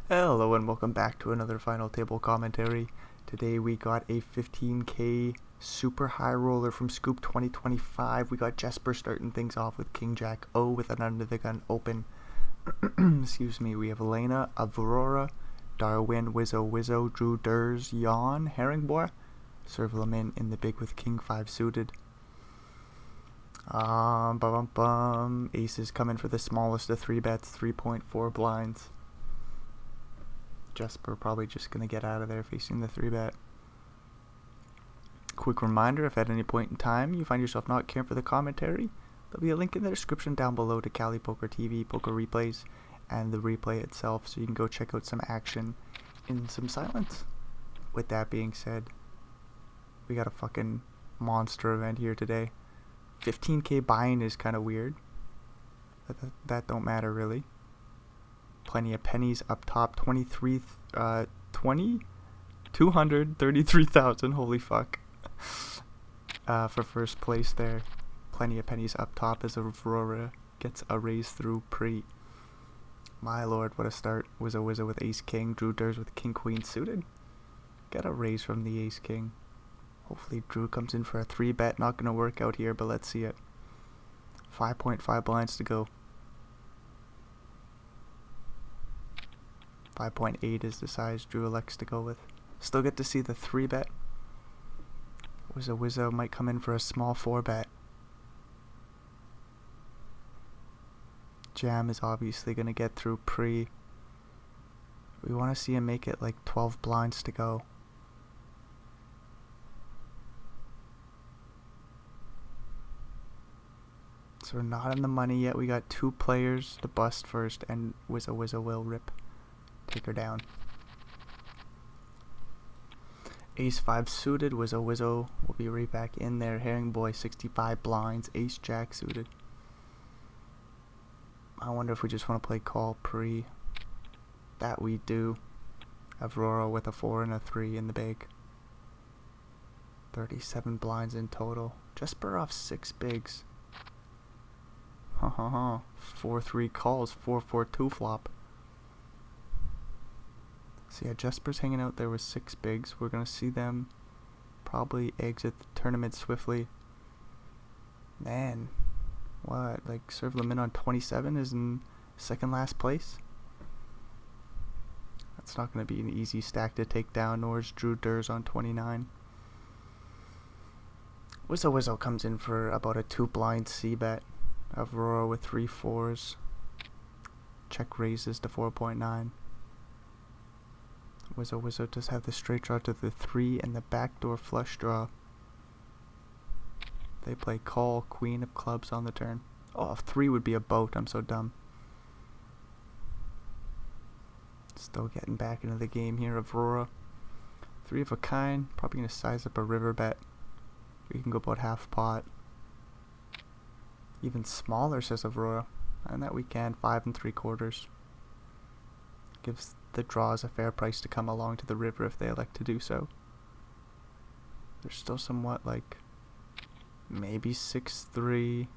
Hello and welcome back to another final table commentary. Today we got a 15k super high roller from Scoop 2025. We got Jesper starting things off with King Jack O with an under the gun open. Excuse me. We have Elena, Aurora, Darwin, Wizzo, Drew Durs, Jan, Herringboy. Serve them in the big with King 5 suited. Aces coming for the smallest of 3 bets, 3.4 blinds. Jesper probably just going to get out of there facing the 3-bet. Quick reminder, if at any point in time you find yourself not caring for the commentary, there'll be a link in the description down below to KalipokerTV poker replays and the replay itself, so you can go check out some action in some silence. With that being said, we got a fucking monster event here today. 15k buy-in is kind of weird. That don't matter really. Plenty of pennies up top. 233,000. Holy fuck. For first place there. Plenty of pennies up top as Aurora gets a raise through pre. My lord, what a start. Wizzo with ace king. Drew Durs with king queen suited. Get a raise from the ace king. Hopefully Drew comes in for a 3-bet. Not going to work out here, but let's see it. 5.5 blinds to go. 5.8 is the size Drew elects to go with. Still get to see the 3-bet. Wizzo might come in for a small 4-bet. Jam is obviously going to get through pre. We want to see him make it like 12 blinds to go. So we're not in the money yet. We got 2 players to bust first, and Wizzo will rip. Take her down. Ace 5 suited. Wizzo will be right back in there. Herringboy 65 blinds. Ace Jack suited. I wonder if we just want to play call pre. That we do. Aurora with a 4 and a 3 in the big. 37 blinds in total. Jesper off 6 bigs. 4-3 calls. 4-4-2 flop. So yeah, Jesper's hanging out there with 6 bigs. We're going to see them probably exit the tournament swiftly. Man, what? Like, serve them in on 27 is in second last place? That's not going to be an easy stack to take down, nor is Drew Durs on 29. Wizzo comes in for about a 2-blind C-bet. Aurora with 3 4s. Check raises to 4.9. Wizzo does have the straight draw to the 3 and the backdoor flush draw. They play call, queen of clubs on the turn. Oh, 3 would be a boat. I'm so dumb. Still getting back into the game here. Aurora. 3 of a kind. Probably going to size up a river bet. We can go about half pot. Even smaller, says Aurora. And that we can. 5 3/4. Gives the draws a fair price to come along to the river if they elect to do so. There's still somewhat like maybe 6-3,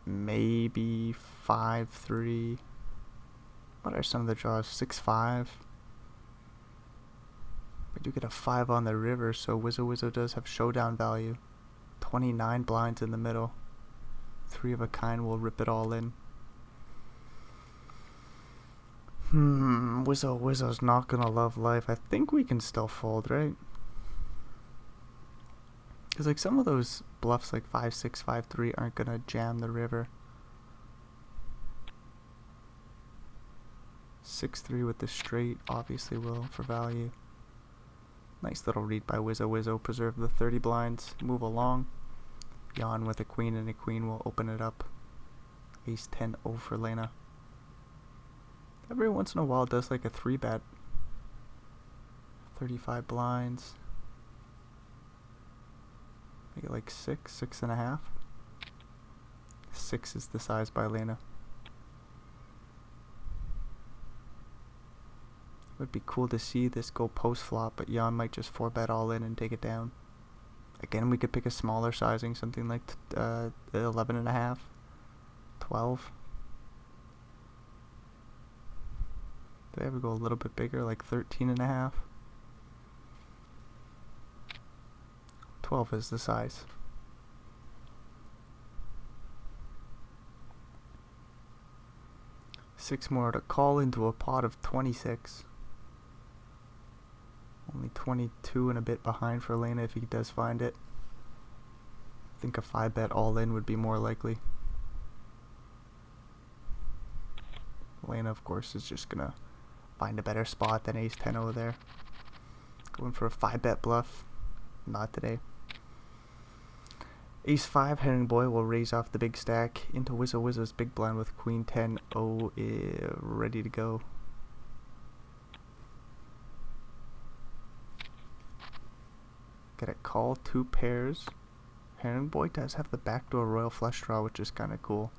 maybe 5-3. What are some of the draws? 6-5. We do get a 5 on the river, so Wizzo does have showdown value. 29 blinds in the middle. 3 of a kind will rip it all in. Wizzo's not gonna love life. I think we can still fold, right? Because like some of those bluffs like 5-6, 5-3 aren't gonna jam the river. 6-3 with the straight obviously will for value. Nice little read by Wizzo. Preserve the 30 blinds. Move along. Jan with a queen and a queen will open it up. Ace 10-0 for Lena. Every once in a while it does like a 3-bet. 35 blinds. Make it like 6.5. 6 is the size by Lena. Would be cool to see this go post flop, but Jan might just 4-bet all in and take it down. Again, we could pick a smaller sizing, something like 11.5, 12. Do they ever go a little bit bigger, like 13.5? 12 is the size. Six more to call into a pot of 26. Only 22 and a bit behind for Elena if he does find it. I think a 5-bet all-in would be more likely. Elena, of course, is just gonna find a better spot than ace-10 over there. Going for a 5-bet bluff. Not today. Ace-5, Herring Boy will raise off the big stack into Wizzo Wizzo's big blind with Queen-10. Oh, ready to go. Get a call, 2 pairs. Herring Boy does have the backdoor royal flush draw, which is kind of cool.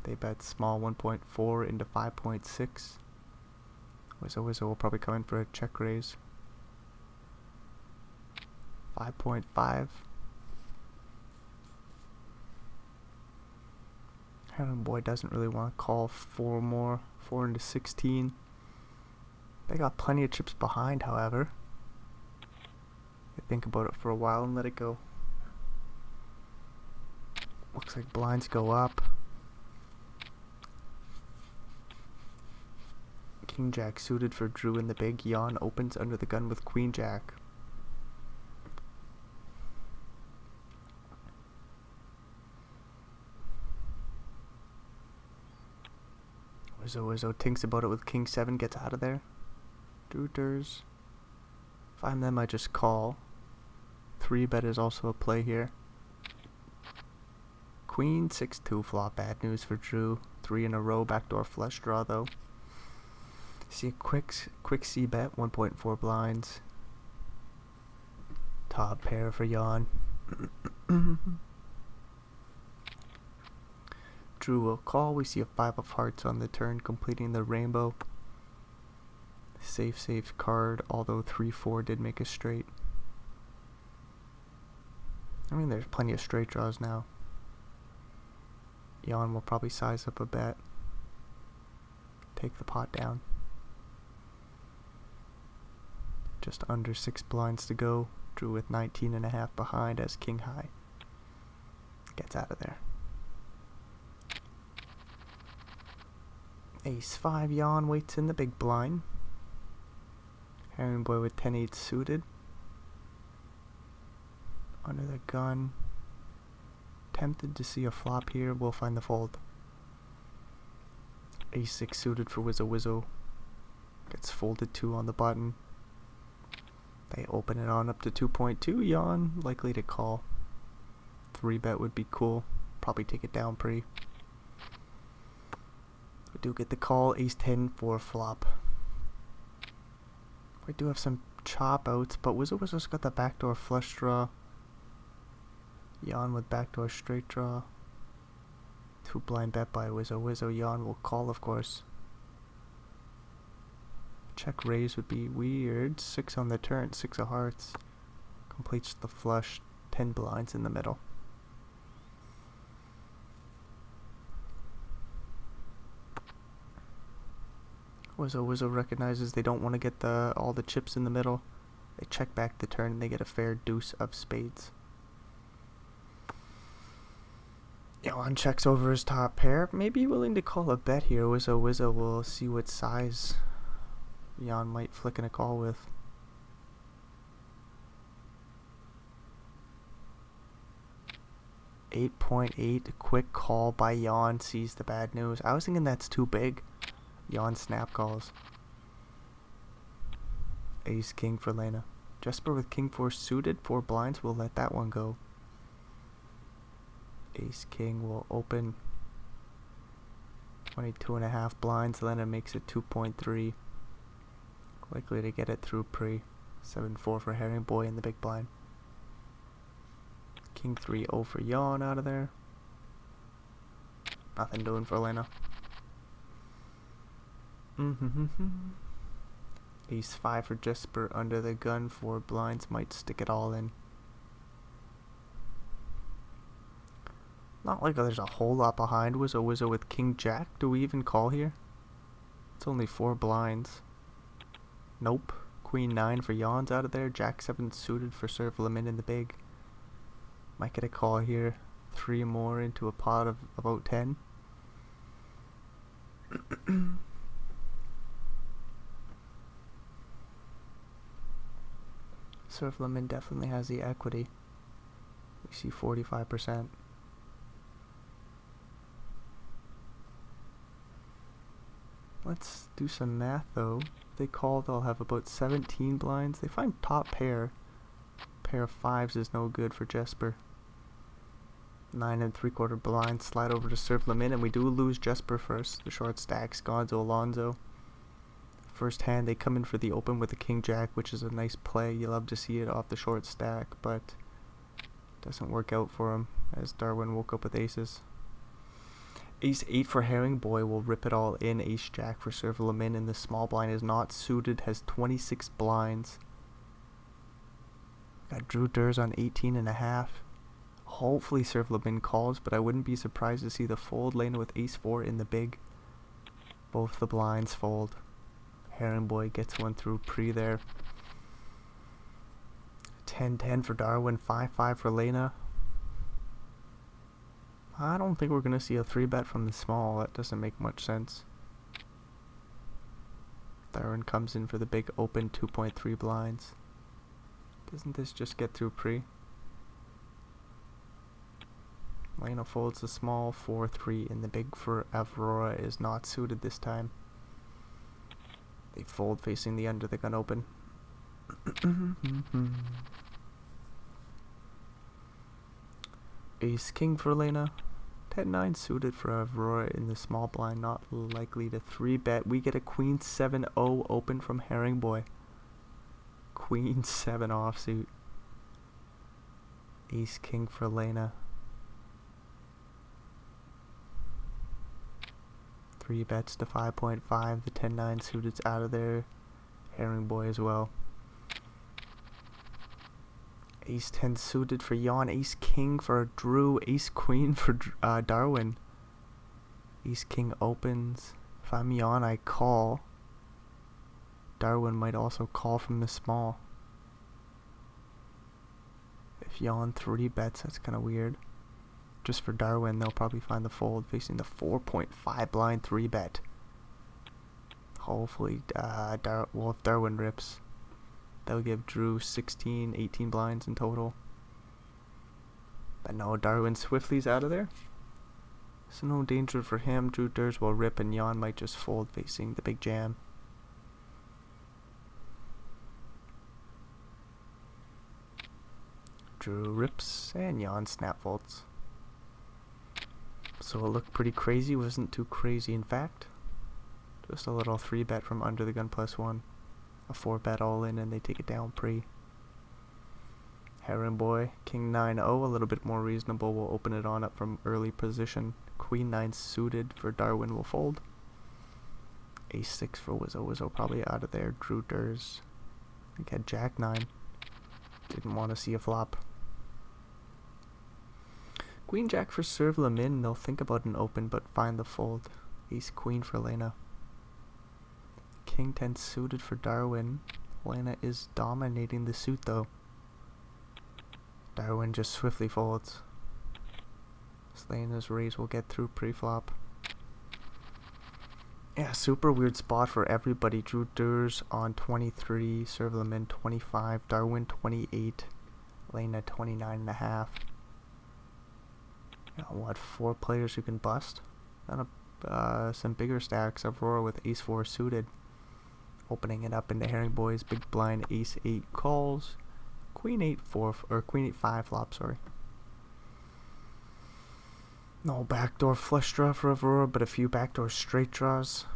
They bet small 1.4 into 5.6. Wizzo Wizzo will probably come in for a check raise. 5.5. Herring Boy doesn't really want to call 4 more. 4 into 16. They got plenty of chips behind, however. They think about it for a while and let it go. Looks like blinds go up. King Jack suited for Drew in the big. Yawn opens under the gun with Queen Jack. Wizzo Wizzo thinks about it with King 7, gets out of there. Dooters. If I'm them, I just call. 3-bet is also a play here. Queen 6-2 flop, bad news for Drew. 3 in a row, backdoor flush draw though. See a quick c-bet, 1.4 blinds. Top pair for Yawn. Drew will call. We see a 5 of hearts on the turn, completing the rainbow. Safe card, although 3-4 did make a straight. I mean, there's plenty of straight draws now. Yawn will probably size up a bet. Take the pot down. Just under 6 blinds to go. Drew with 19.5 behind as King High gets out of there. Ace-5, Yawn waits in the big blind. Herring Boy with 10-8 suited. Under the gun. Tempted to see a flop here. We'll find the fold. Ace-6 suited for Wizzo Wizzo. Gets folded 2 on the button. They open it on up to 2.2. Yawn likely to call. 3-bet would be cool. Probably take it down pre. We do get the call. Ace-10 for flop. We do have some chop outs, but Wizzo Wizzo's got the backdoor flush draw. Yawn with backdoor straight draw. 2 blind bet by Wizzo Wizzo. Yawn will call, of course. Check raise would be weird. 6 on the turn, 6 of hearts. Completes the flush. 10 blinds in the middle. Wizzo Wizzo recognizes they don't want to get all the chips in the middle. They check back the turn and they get a fair deuce of spades. Yawn checks over his top pair. Maybe willing to call a bet here. Wizzo Wizzo will see what size Yawn might flick in a call with. $8.8, quick call by Yawn, sees the bad news. I was thinking that's too big. Yawn snap calls. Ace King for Lena. Jesper with King 4 suited, 4 blinds, will let that one go. Ace King will open 22.5 blinds. Lena makes it 2.3. Likely to get it through pre. 7-4 for Herring Boy in the big blind. King 3-0 for Yawn out of there. Nothing doing for Lena. Ace-5 for Jesper under the gun. 4 blinds, might stick it all in. Not like there's a whole lot behind. Wizzo Wizzo with King Jack. Do we even call here? It's only 4 blinds. Nope. Queen 9 for yawns out of there. Jack 7 suited for serve limit in the big. Might get a call here. 3 more into a pot of about 10. Serve limit definitely has the equity. We see 45%. Let's do some math though. If they call, they'll have about 17 blinds. They find top pair. Pair of 5s is no good for Jesper. 9 3/4 blinds slide over to serve limit, and we do lose Jesper first. The short stacks Gonzo Alonso. First hand they come in for the open with the king jack, which is a nice play. You love to see it off the short stack, but doesn't work out for him as Darwin woke up with aces. Ace 8 for Herring Boy will rip it all in. Ace Jack for serve limit, and the small blind is not suited, has 26 blinds. Got Drew Durs on 18.5. Hopefully serve limit calls, but I wouldn't be surprised to see the fold lane with Ace 4 in the big. Both the blinds fold. Herring Boy gets one through pre there. 10-10 for Darwin, 5-5 for Lena. I don't think we're going to see a 3-bet from the small. That doesn't make much sense. Darwin comes in for the big open 2.3 blinds. Doesn't this just get through pre? Lena folds the small 4-3 in the big for Aurora is not suited this time. They fold facing the under the gun open. Ace King for Lena. 10-9 suited for Aurora in the small blind, not likely to 3-bet. We get a Queen 7-0 open from Herring Boy. Queen 7 offsuit. Ace King for Lena. 3 bets to 5.5. The 10-9 suited's out of there. Herring Boy as well. Ace 10 suited for Yawn. Ace King for Drew. Ace Queen for Darwin. Ace King opens. If I'm Yawn, I call. Darwin might also call from the small. If Yawn 3 bets, that's kind of weird. Just for Darwin, they'll probably find the fold facing the 4.5 blind 3-bet. Hopefully, if Darwin rips, that'll give Drew 16, 18 blinds in total. But no, Darwin swiftly's out of there. So no danger for him. Drew Durs will rip, and Jan might just fold facing the big jam. Drew rips, and Jan snap folds. So it looked pretty crazy. Wasn't too crazy, in fact. Just a little 3-bet from under the gun +1. A 4-bet all in, and they take it down pre. Herring Boy, King 9-0, a little bit more reasonable. We'll open it on up from early position. Queen 9 suited for Darwin will fold. Ace 6 for Wizzo. Wizzo probably out of there. Drew Durs. I think had Jack 9. Didn't want to see a flop. Queen Jack for serve Lamin. They'll think about an open but find the fold. Ace Queen for Lena. King 10 suited for Darwin. Lena is dominating the suit though. Darwin just swiftly folds. Lena's raise will get through pre-flop. Yeah, super weird spot for everybody. Drew Durs on 23, serve Lamin 25, Darwin 28, Lena 29.5. You know what, 4 players who can bust. And some bigger stacks. Aurora with Ace 4 suited. Opening it up into Herring Boy's big blind. Ace 8 calls. Queen 8 4 or Queen 8 5 flop, sorry. No backdoor flush draw for Aurora, but a few backdoor straight draws.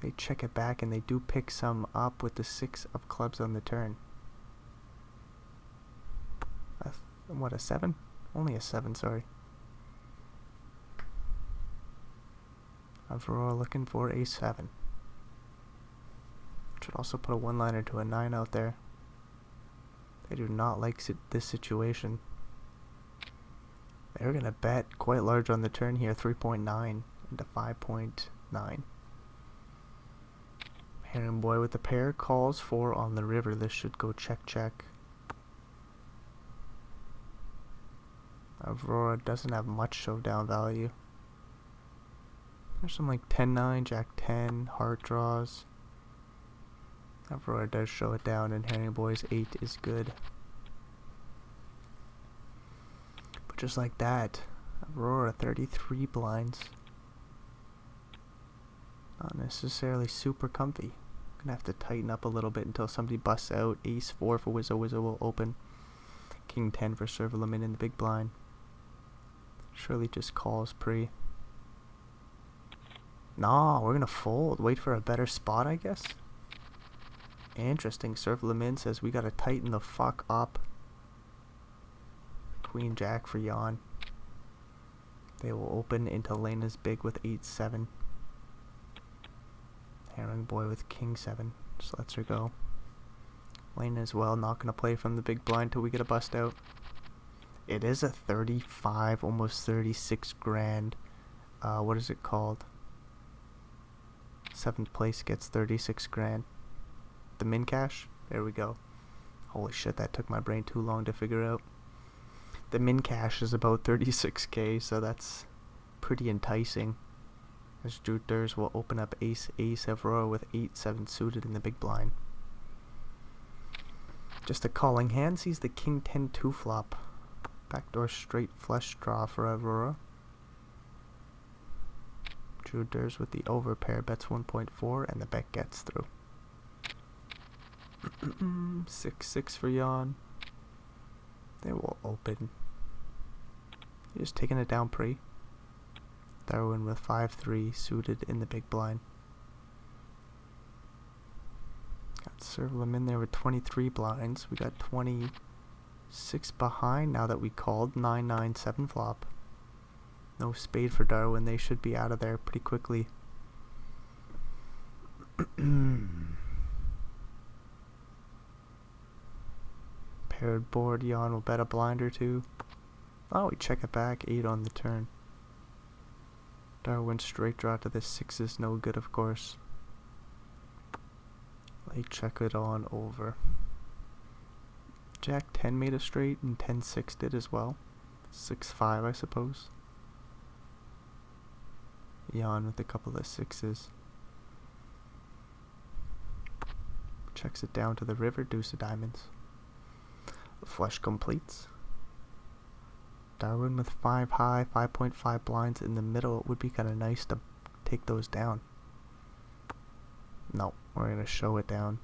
They check it back and they do pick some up with the 6 of clubs on the turn. What, a 7? Only a 7, sorry. Aurora looking for a 7. Should also put a 1-liner to a 9 out there. They do not like this situation. They're going to bet quite large on the turn here, 3.9 into 5.9. Herring Boy with the pair calls 4 on the river. This should go check check. Aurora doesn't have much showdown value. There's some like 10-9, Jack 10, heart draws. Aurora does show it down, and Herring Boy's 8 is good. But just like that, Aurora 33 blinds. Not necessarily super comfy. Gonna have to tighten up a little bit until somebody busts out. Ace 4 for Wizzo. Wizzo will open. King 10 for Serverlamin in the big blind. Surely just calls pre. Nah, we're gonna fold. Wait for a better spot, I guess. Interesting. Serverlamin says we gotta tighten the fuck up. Queen Jack for Yawn. They will open into Lena's big with 8-7. Herring Boy with King 7. Just lets her go. Lena as well, not gonna play from the big blind till we get a bust out. It is a 35, almost 36 grand. What is it called? 7th place gets 36 grand. The min cash? There we go. Holy shit, that took my brain too long to figure out. The min cash is about 36k, so that's pretty enticing. As Juters will open up Ace Ace Aurora with 8-7 suited in the big blind. Just a calling hand sees the King 10 2 flop. Backdoor straight flush draw for Aurora. Juters with the overpair bets 1.4 and the bet gets through. 6-6 for Yawn. They will open. Just taking it down pre. Darwin with 5-3 suited in the big blind. Got Serverlamin there with 23 blinds. We got 26 behind now that we called. 9-9-7 flop. No spade for Darwin. They should be out of there pretty quickly. Paired board. Yawn will bet a blind or two. Oh, we check it back. 8 on the turn. Darwin straight draw to the 6 is no good, of course. They check it on over. Jack 10 made a straight and 10-6 did as well. 6-5, I suppose. Yawn with a couple of 6s. Checks it down to the river, deuce of diamonds. Flush completes. Darwin with 5 high, 5.5 blinds in the middle. It would be kind of nice to take those down. No, we're going to show it down.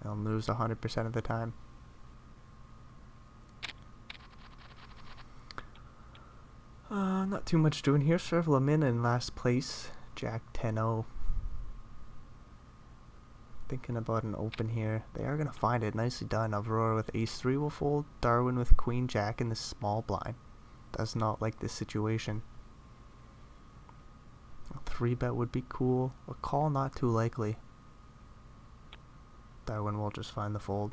I'll lose 100% of the time. Not too much doing here. Serverlamin in last place. Jack 10-0. Thinking about an open here. They are going to find it. Nicely done. Aurora with Ace 3 will fold. Darwin with Queen Jack in the small blind. Does not like this situation. A 3-bet would be cool. A call not too likely. Darwin will just find the fold.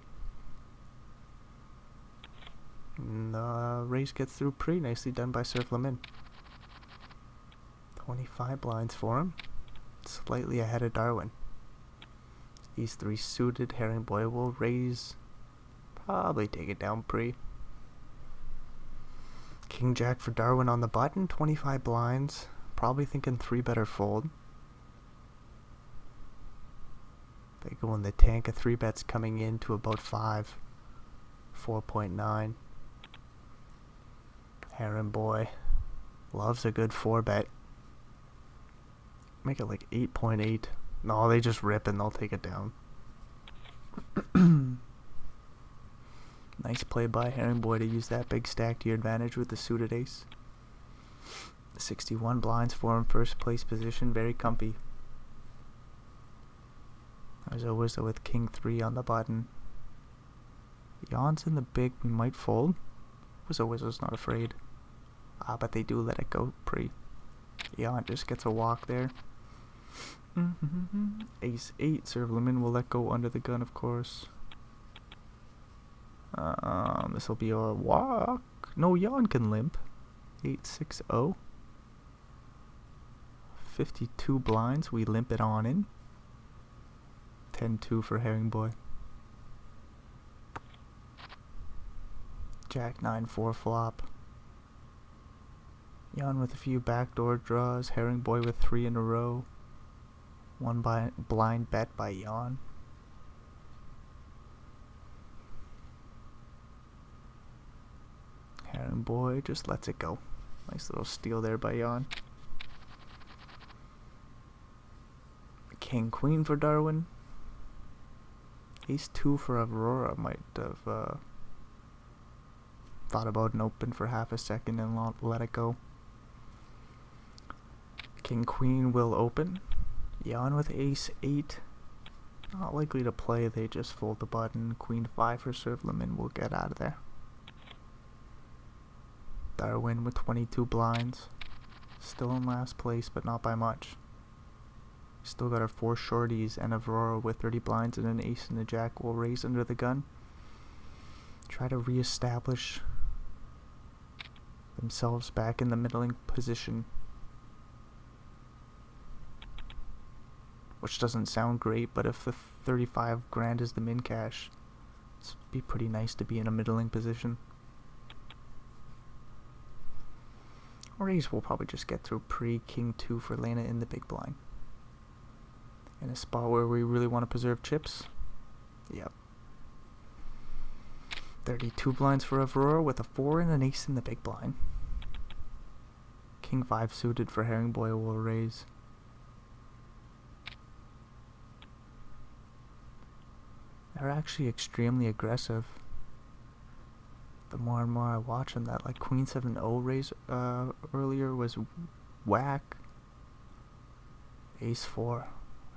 And raise gets through pretty nicely done by Serverlamin. 25 blinds for him. Slightly ahead of Darwin. These 3 suited. Herring Boy will raise. Probably take it down pre. King Jack for Darwin on the button. 25 blinds. Probably thinking 3-bet or fold. They go in the tank. A 3-bet's coming in to about 5. 4.9. Herring Boy loves a good 4-bet. Make it like 8.8. No, they just rip and they'll take it down. Nice play by Herring Boy to use that big stack to your advantage with the suited ace. 61 blinds for him, first place position, very comfy. There's a Wizzo with King 3 on the button. Yawn's in the big, we might fold. Wizzo's not afraid. But they do let it go pre. Yawn just gets a walk there. Ace 8, Serverlamin will let go under the gun, of course. This will be a walk. No, Yawn can limp. 8-6-0. 52 blinds. We limp it on in. 10-2 for Herring Boy. Jack 9-4 flop. Jan with a few backdoor draws. Herring Boy with 3 in a row. One blind bet by Jan. Herring Boy just lets it go. Nice little steal there by Jan. King Queen for Darwin. Ace 2 for Aurora. Might have thought about an open for half a second and let it go. King Queen will open. Jan with Ace 8. Not likely to play, they just fold the button. Queen 5 for serve limit will get out of there. Darwin with 22 blinds. Still in last place, but not by much. Still got our 4 shorties, and Aurora with 30 blinds and an ace and a jack will raise under the gun. Try to re-establish themselves back in the middling position. Which doesn't sound great, but if the 35 grand is the min cash, it'd be pretty nice to be in a middling position. Raise will probably just get through pre-King 2 for Lena in the big blind. In a spot where we really want to preserve chips. Yep. 32 blinds for Aurora with a 4 and an ace in the big blind. King 5 suited for Herring Boy will raise. They're actually extremely aggressive. The more and more I watch them, that like Queen 7-0 raise earlier was whack. Ace 4.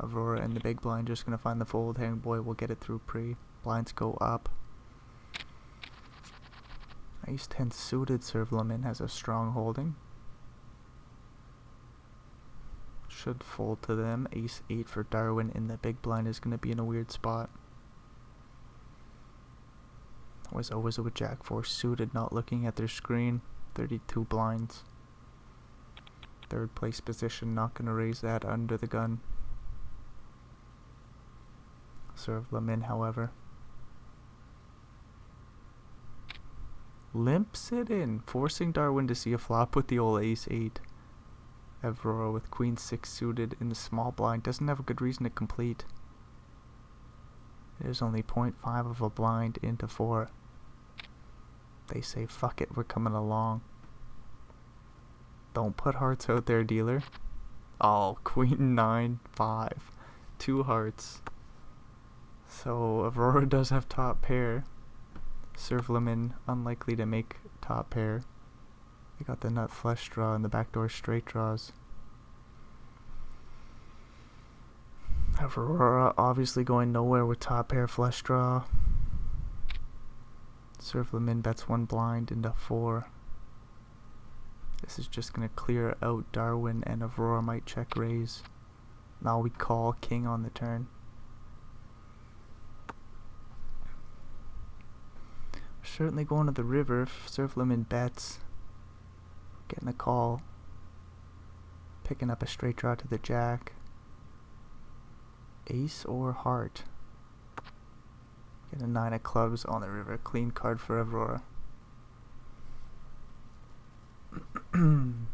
Aurora in the big blind just gonna find the fold. Herring Boy will get it through pre. Blinds go up. Ace 10 suited serve limit has a strong holding. Should fold to them. Ace 8 for Darwin in the big blind is gonna be in a weird spot. Was always with Jack 4 suited, not looking at their screen. 32 blinds. Third place position, not gonna raise that under the gun. Serve them in, however. Limps it in, forcing Darwin to see a flop with the old Ace 8. Aurora with Queen 6 suited in the small blind doesn't have a good reason to complete. There's only 0.5 of a blind into 4. They say, fuck it, we're coming along. Don't put hearts out there, dealer. Oh, Queen 9, 5. 2 hearts. So, Aurora does have top pair. Serve limit unlikely to make top pair. They got the nut flush draw and the backdoor straight draws. Aurora obviously going nowhere with top pair flush draw. Serve limit bets 1 blind into 4. This is just gonna clear out Darwin, and Aurora might check raise. Now we call king on the turn. Certainly going to the river if serve limit bets. Getting a call. Picking up a straight draw to the jack. Ace or heart. Get a 9 of clubs on the river. Clean card for Aurora.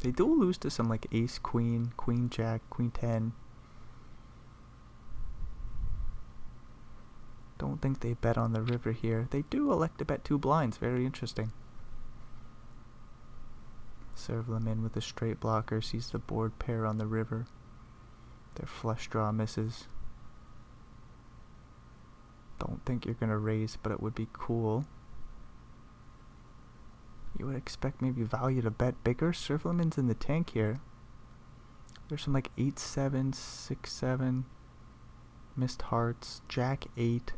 They do lose to some like ace, queen, queen, jack, queen 10. Don't think they bet on the river here. They do elect to bet 2 blinds. Very interesting. Serve them in with a straight blocker. Sees the board pair on the river. Their flush draw misses. Don't think you're gonna raise, but it would be cool. You would expect maybe value to bet bigger. Serve lemon's in the tank here. There's some like 8-7, 6-7. Missed hearts. Jack 8.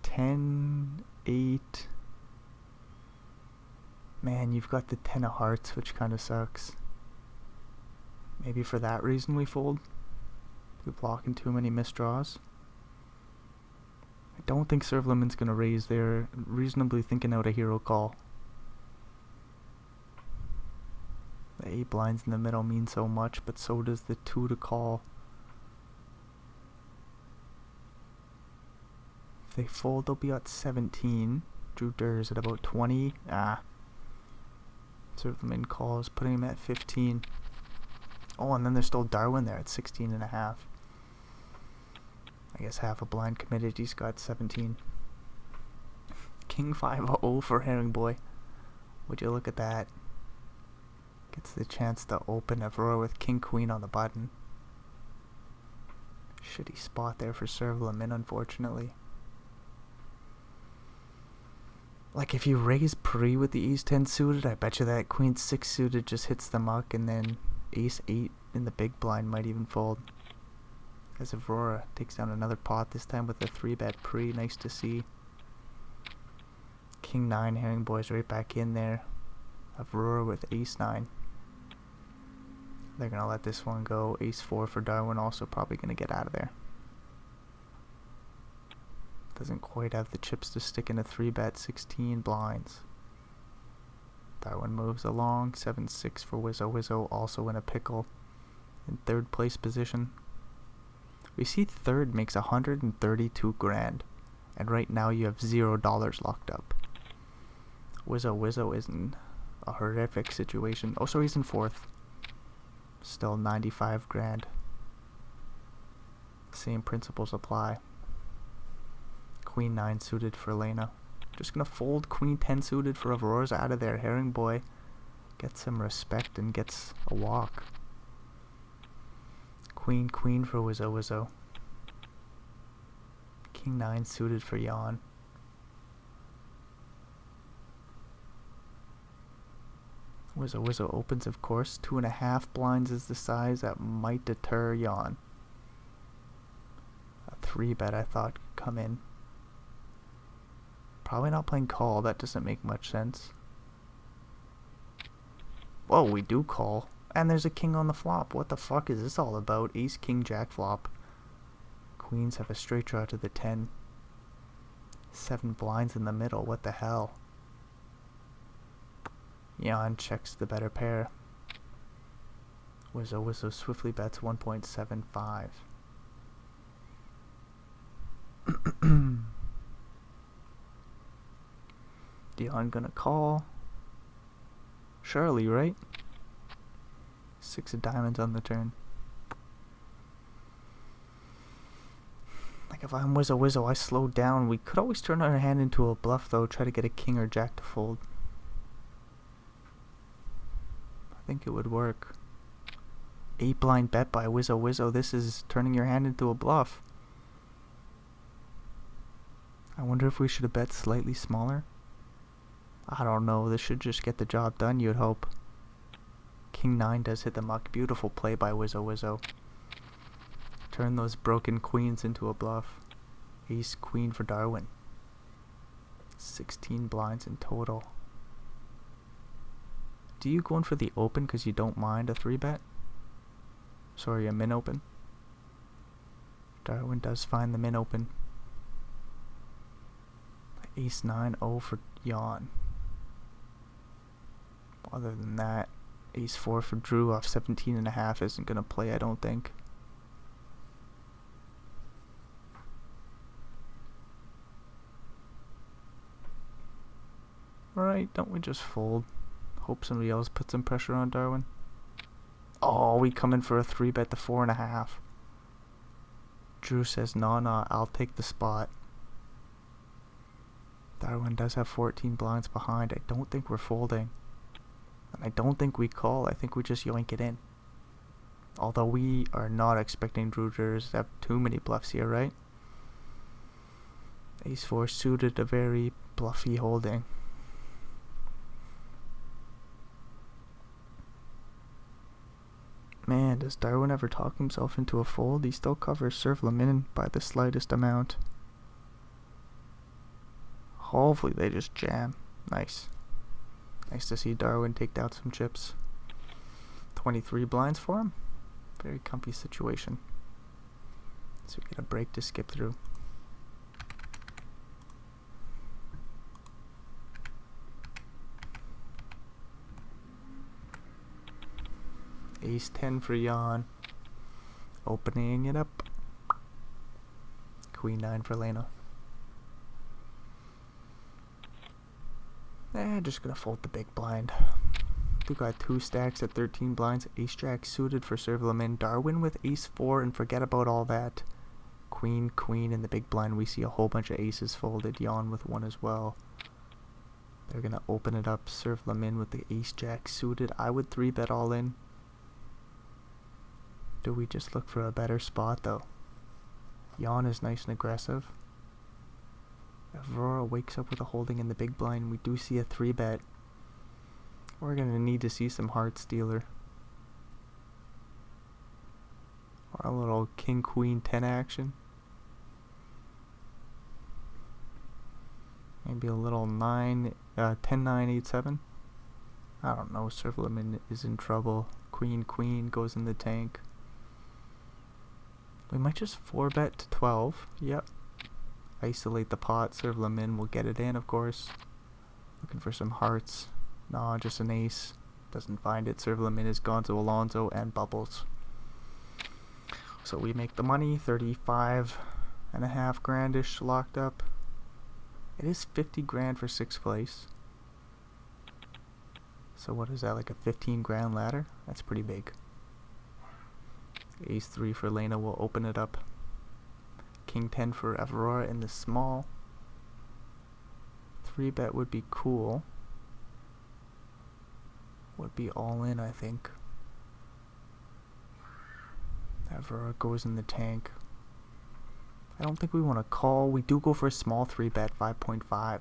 10, 8. Man, you've got the 10 of hearts, which kind of sucks. Maybe for that reason we fold. We're blocking too many missed draws. I don't think serve lemon's gonna raise. They're reasonably thinking out a hero call. The 8 blinds in the middle mean so much, but so does the 2 to call. they fold, they'll be at 17. Drew Durs at about 20. Serve them in calls, putting him at 15. Oh, and then there's still Darwin there at 16 and a half. I guess half a blind committed. He's got 17. King 5-0 for Herring Boy. Would you look at that? Gets the chance to open Aurora with King Queen on the button. Shitty spot there for serve limit, unfortunately. Like, if you raise pre with the Ace 10 suited, I bet you that Queen 6 suited just hits the muck, and then Ace 8 in the big blind might even fold. As Aurora takes down another pot, this time with a 3-bet pre. Nice to see. King 9, Herring Boy's right back in there. Aurora with Ace 9. They're going to let this one go. Ace 4 for Darwin, also probably going to get out of there. Doesn't quite have the chips to stick in a 3-bet, 16 blinds. Darwin moves along, 7-6 for Wizzo. Wizzo also in a pickle in third place position. We see third makes 132 grand, and right now you have $0 locked up. Wizzo is in a horrific situation. Oh, so he's in fourth. Still 95 grand. Same principles apply. Queen 9 suited for Elena. Just gonna fold Queen 10 suited for Aurora's out of there. Herring Boy gets some respect and gets a walk. Queen for Wizzo. King 9 suited for Jan. Wizzo opens, of course. 2.5 blinds is the size that might deter Jan. A 3-bet I thought could come in. Probably not playing call, that doesn't make much sense. Whoa, we do call. And there's a king on the flop. What the fuck is this all about? Ace, king, jack flop. Queens have a straight draw to the 10. 7 blinds in the middle, what the hell? Jan checks the better pair. Wizzo swiftly bets 1.75. Dion gonna call. Surely, right? 6 of diamonds on the turn. Like, if I'm Wizzo, I slow down. We could always turn our hand into a bluff, though. Try to get a king or jack to fold. I think it would work. 8 blind bet by Wizzo. This is turning your hand into a bluff. I wonder if we should have bet slightly smaller. I don't know. This should just get the job done, you'd hope. King 9 does hit the muck. Beautiful play by Wizzo. Turn those broken queens into a bluff. Ace queen for Darwin. 16 blinds in total. Do you go in for the open because you don't mind a 3-bet? Sorry, a min open? Darwin does find the min open. Ace 9-0 for Jan. Other than that, Ace 4 for Drew off 17.5 isn't going to play, I don't think. Alright, don't we just fold? Hope somebody else puts some pressure on Darwin. Oh, we come in for a 3-bet to 4.5. Drew says, nah, I'll take the spot. Darwin does have 14 blinds behind. I don't think we're folding. And I don't think we call. I think we just yoink it in. Although we are not expecting Drew to have too many bluffs here, right? Ace 4 suited, a very bluffy holding. Man, does Darwin ever talk himself into a fold? He still covers serve limit by the slightest amount. Hopefully they just jam. Nice. Nice to see Darwin take down some chips. 23 blinds for him. Very comfy situation. So we get a break to skip through. Ace 10 for Jan. Opening it up. Queen 9 for Lena. Just gonna fold the big blind. We got 2 stacks at 13 blinds. Ace jack suited for serve them in. Darwin with ace 4, and forget about all that. Queen, queen in the big blind. We see a whole bunch of aces folded. Yawn with 1 as well. They're gonna open it up, serve them in with the ace jack suited. I would 3-bet all in. Do we just look for a better spot though? Yawn is nice and aggressive. Aurora wakes up with a holding in the big blind. We do see a 3-bet. We're gonna need to see some heart stealer. Or a little king queen 10 action. Maybe a little 10 9 8 7. I don't know. Servleman is in trouble. Queen queen goes in the tank. We might just 4-bet to 12. Yep. Isolate the pot. Servleman will get it in, of course. Looking for some hearts. No, just an ace. Doesn't find it. Servleman is Gonzo Alonzo and bubbles. So we make the money. 35.5 grandish locked up. It is 50 grand for 6th place. So what is that, like a 15 grand ladder? That's pretty big. Ace 3 for Lena will open it up. King 10 for Aurora in the small. 3-bet would be cool. Would be all in, I think. Aurora goes in the tank. I don't think we want to call. We do go for a small 3-bet, 5.5.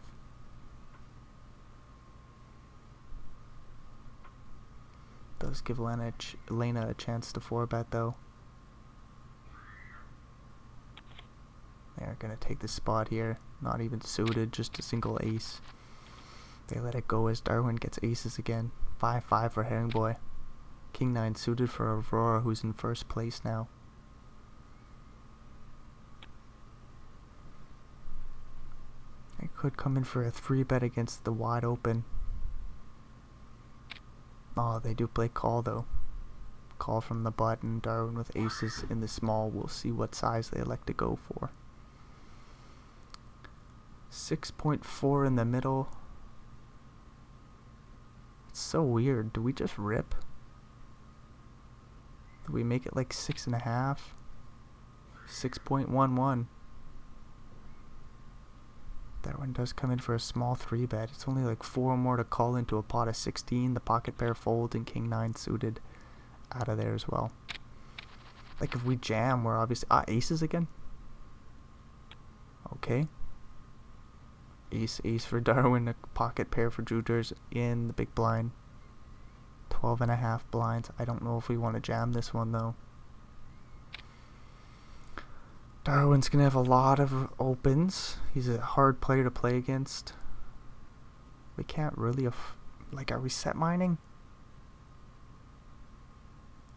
Does give Lena a chance to 4-bet though. They're going to take the spot here. Not even suited, just a single ace. They let it go as Darwin gets aces again. 5-5 for Herring Boy. King 9 suited for Aurora, who's in 1st place now. I could come in for a 3-bet against the wide open. Oh, they do play call though. Call from the button. Darwin with aces in the small. We'll see what size they elect to go for. 6.4 in the middle. It's so weird. Do we just rip? Do we make it like 6.5? 6.11. That one does come in for a small 3-bet. It's only like 4 more to call into a pot of 16. The pocket pair folds and King 9 suited out of there as well. Like if we jam, we're obviously... aces again? Okay. Ace, ace for Darwin. A pocket pair for Juters in the big blind. 12.5 blinds. I don't know if we want to jam this one though. Darwin's going to have a lot of opens. He's a hard player to play against. We can't really... like, are we set mining?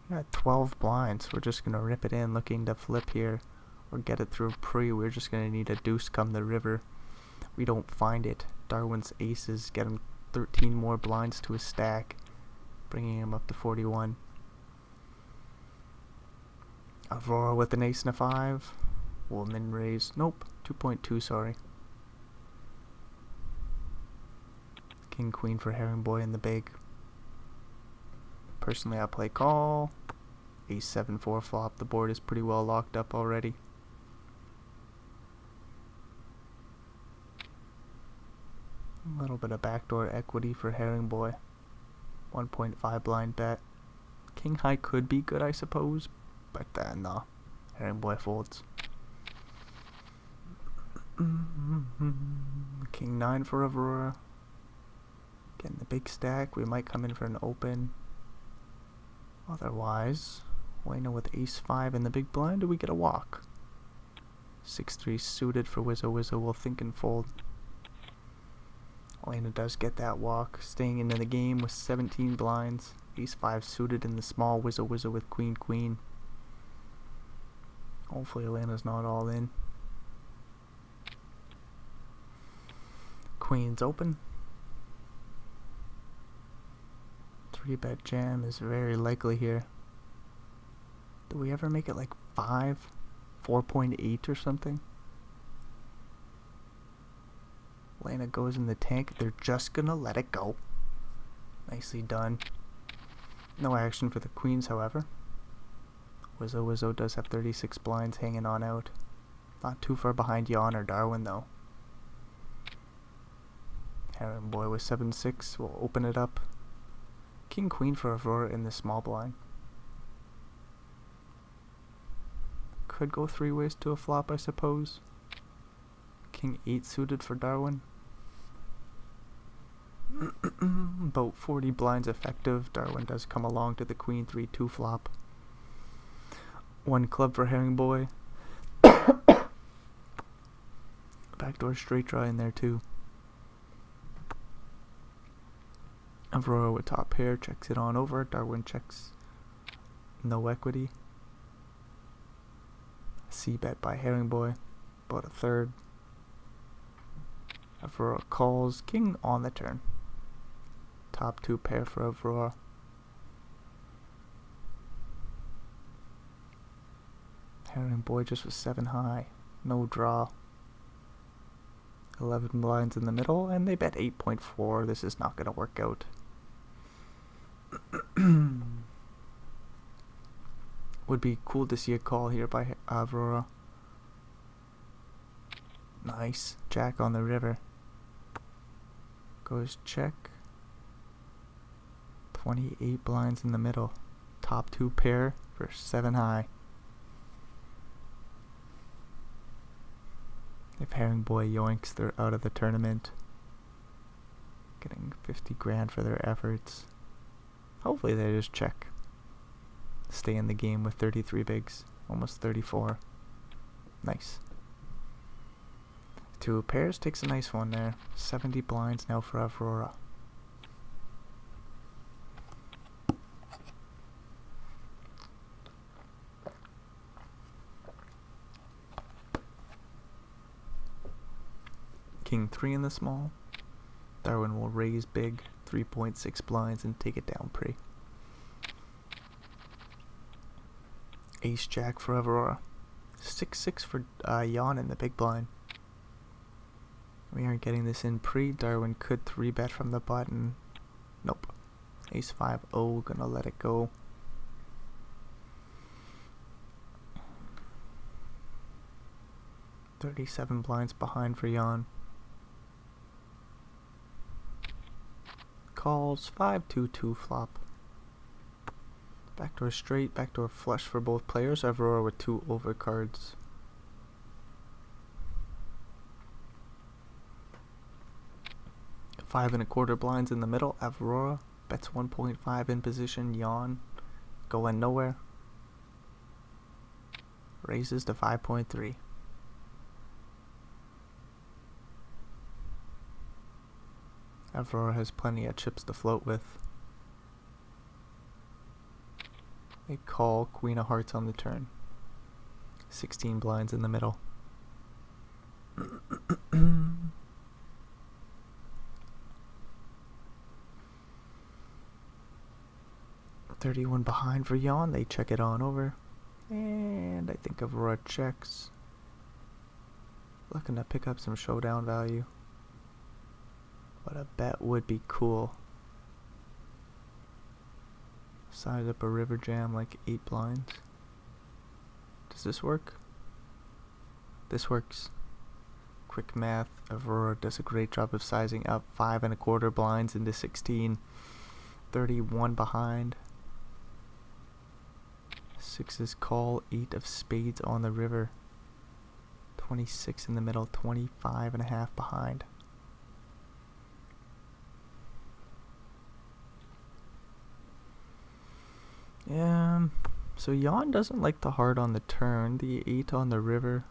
We got 12 blinds. We're just going to rip it in, looking to flip here. Or get it through pre. We're just going to need a deuce come the river. We don't find it. Darwin's aces get him 13 more blinds to his stack, bringing him up to 41. Aurora with an ace and a 5. Will min raise. Nope. 2.2, sorry. King queen for Herring Boy in the big. Personally, I play call. Ace 7-4 flop. The board is pretty well locked up already. A little bit of backdoor equity for Herring Boy. 1.5 blind bet. King high could be good, I suppose, but no. Herring Boy folds. King 9 for Aurora. Getting the big stack. We might come in for an open. Otherwise, Wayno with ace 5 in the big blind. Do we get a walk? 6-3 suited for Wizzo. Wizzo will think and fold. Elena does get that walk, staying into the game with 17 blinds. Ace 5 suited in the small. Wizzo Wizzo with queen queen. Hopefully Elena's not all in. Queen's open. 3-bet jam is very likely here. Do we ever make it like 5? 4.8 or something? Lena goes in the tank. They're just gonna let it go. Nicely done. No action for the queens, however. Wizzo does have 36 blinds hanging on out. Not too far behind Jan or Darwin, though. Herring Boy with 7-6 will open it up. King Queen for Aurora in the small blind. Could go 3 ways to a flop, I suppose. King 8 suited for Darwin. About 40 blinds effective. Darwin does come along to the Queen 3-2 flop. 1 club for Herring Boy. Backdoor straight draw in there too. Aurora with top pair checks it on over. Darwin checks. No equity. C bet by Herring Boy. About a third. Aurora calls. King on the turn. Top 2 pair for Aurora. Herring Boy just was 7 high. No draw. 11 blinds in the middle, and they bet 8.4. This is not going to work out. Would be cool to see a call here by Aurora. Nice. Jack on the river. Goes check. 28 blinds in the middle. Top 2 pair for 7 high. If Herring Boy yoinks, they're out of the tournament. Getting 50 grand for their efforts. Hopefully they just check. Stay in the game with 33 bigs. Almost 34. Nice. 2 pairs takes a nice one there. 70 blinds now for Aurora. King 3 in the small. Darwin will raise big, 3.6 blinds, and take it down pre. Ace Jack for Aurora. 6-6 for Jan in the big blind. We aren't getting this in pre. Darwin could 3-bet from the button. Nope. Ace 5-0, gonna let it go. $37 blinds behind for Jan. Calls 5-2-2 flop. Backdoor straight, backdoor flush for both players. Aurora with 2 overcards. Five and a quarter blinds in the middle. Aurora bets 1.5 in position. Jan going nowhere. Raises to 5.3. Aurora has plenty of chips to float with. They call Queen of Hearts on the turn. 16 blinds in the middle. 31 behind for Jan. They check it on over. And I think Aurora checks. Looking to pick up some showdown value. But a bet would be cool. Size up a river jam like 8 blinds. Does this work? This works. Quick math. Aurora does a great job of sizing up 5 and a quarter blinds into 16. 31 behind. 6's call. 8 of spades on the river. 26 in the middle. 25 and a half behind. Yeah, so Jan doesn't like the heart on the turn. The 8 on the river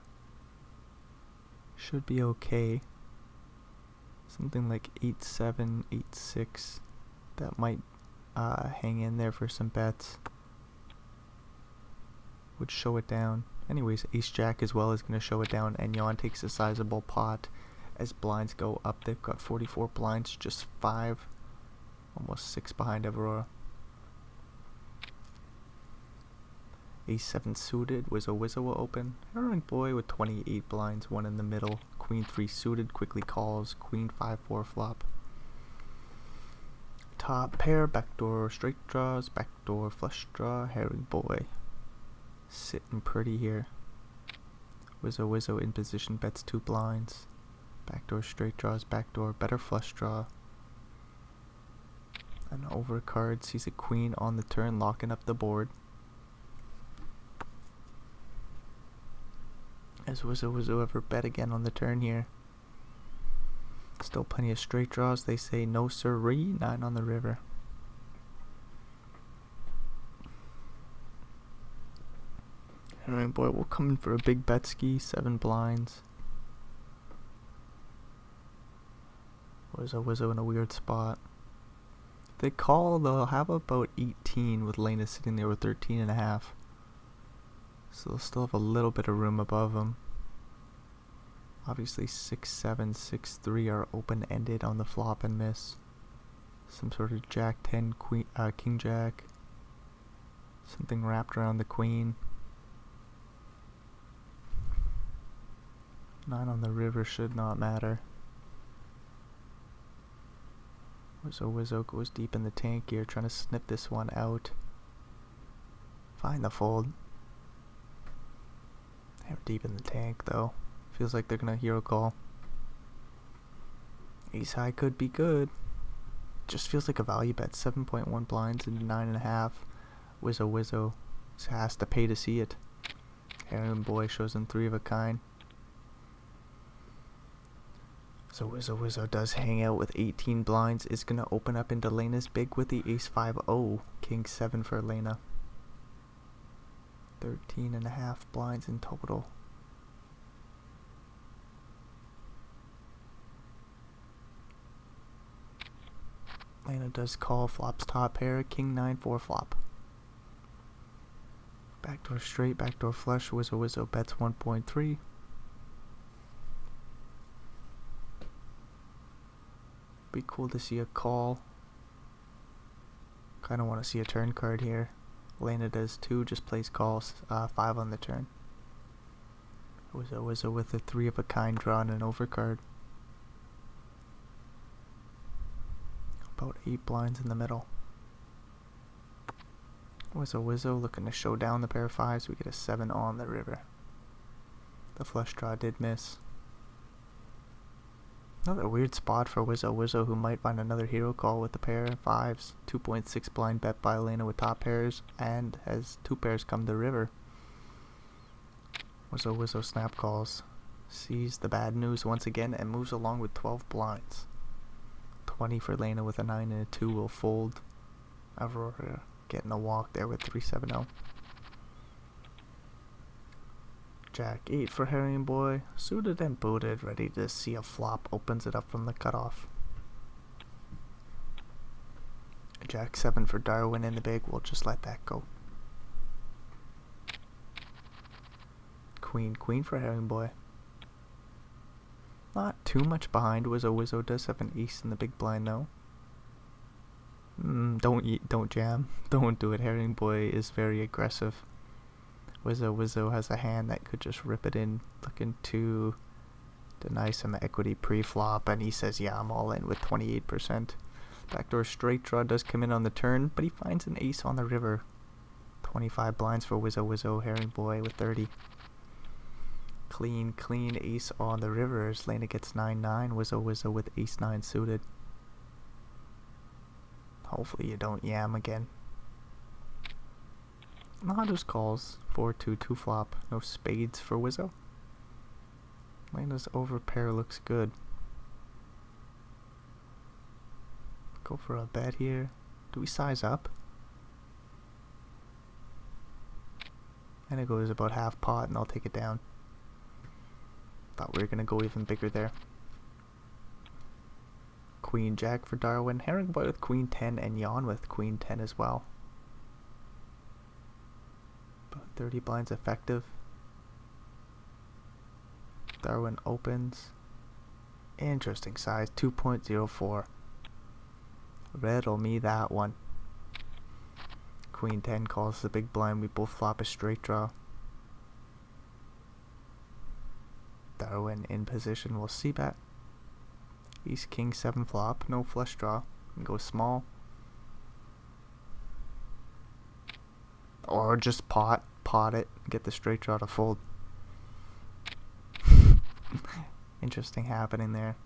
should be okay. Something like 8-7, 8-6. That might hang in there for some bets. Would show it down. Anyways, Ace-Jack as well is going to show it down, and Jan takes a sizable pot as blinds go up. They've got 44 blinds, just 5, almost 6 behind Aurora. Ace-7 suited, Wizzo will open. Herring Boy with 28 blinds, 1 in the middle. Queen-3 suited, quickly calls. Queen-5-4 flop. Top pair, backdoor straight draws, backdoor flush draw. Herring Boy sitting pretty here. Wizzo in position, bets 2 blinds. Backdoor straight draws, backdoor, better flush draw. And overcard sees a queen on the turn, locking up the board. As Wizzo ever bet again on the turn here. Still plenty of straight draws. They say no sirree, 9 on the river. Herring Boy will come in for a big bet ski, 7 blinds. Wizzo in a weird spot. If they call, they'll have about 18 with Lena sitting there with 13.5. So they'll still have a little bit of room above them. Obviously 6-7, 6-3 are open-ended on the flop and miss. Some sort of Jack-10, King Jack. Something wrapped around the queen. 9 on the river should not matter. Wizzo goes deep in the tank here, trying to snip this one out. Find the fold. They're deep in the tank though. Feels like they're gonna hero call. Ace high could be good. Just feels like a value bet. 7.1 blinds into 9.5. Wizzo has to pay to see it. Herring Boy shows him 3 of a kind. So Wizzo does hang out with 18 blinds. Is gonna open up into Lena's big with the Ace-5-0. King-7 for Lena. 13.5 blinds in total. Lena does call, flops top pair, King-9-4 flop. Backdoor straight, backdoor flush, Wizzo bets 1.3. Be cool to see a call. Kinda wanna see a turn card here. Lena does 2, just plays calls, 5 on the turn. Wizzo with a 3 of a kind draw and an overcard. About 8 blinds in the middle. Wizzo looking to show down the pair of 5s. We get a 7 on the river. The flush draw did miss. Another weird spot for Wizzo who might find another hero call with the pair of 5s. 2.6 blind bet by Lena with top pairs and has 2 pairs come to river. Wizzo snap calls. Sees the bad news once again and moves along with 12 blinds. 20 for Lena with a 9 and a 2 will fold. Aurora getting a walk there with 3-7-0. Jack-8 for Herring Boy, suited and booted, ready to see a flop, opens it up from the cutoff. Jack-7 for Darwin in the big, we'll just let that go. Queen for Herring Boy. Not too much behind. Wizzo does have an ace in the big blind though. Don't jam. Don't do it. Herring Boy is very aggressive. Wizzo has a hand that could just rip it in, looking to deny some equity pre-flop, and he says, yeah, I'm all in with 28%. Backdoor straight draw does come in on the turn, but he finds an ace on the river. 25 blinds for Wizzo, Herring Boy with 30. Clean ace on the river as Lena gets 9-9, Wizzo with ace-9 suited. Hopefully you don't yam again. Nah, just calls. 4-2 flop. No spades for Wizzo. Lena's overpair looks good. Go for a bet here. Do we size up? And it goes about half pot and I'll take it down. Thought we were gonna go even bigger there. Queen Jack for Darwin. Herring Boy with Queen 10 and Jan with Queen 10 as well. About 30 blinds effective. Darwin opens. Interesting size, 2.04. Riddle me that one. Queen 10 calls the big blind. We both flop a straight draw. Darwin in position will c-bet. Ace King 7 flop, no flush draw. And go small. Or just pot it, get the straight draw to fold. Interesting happening there.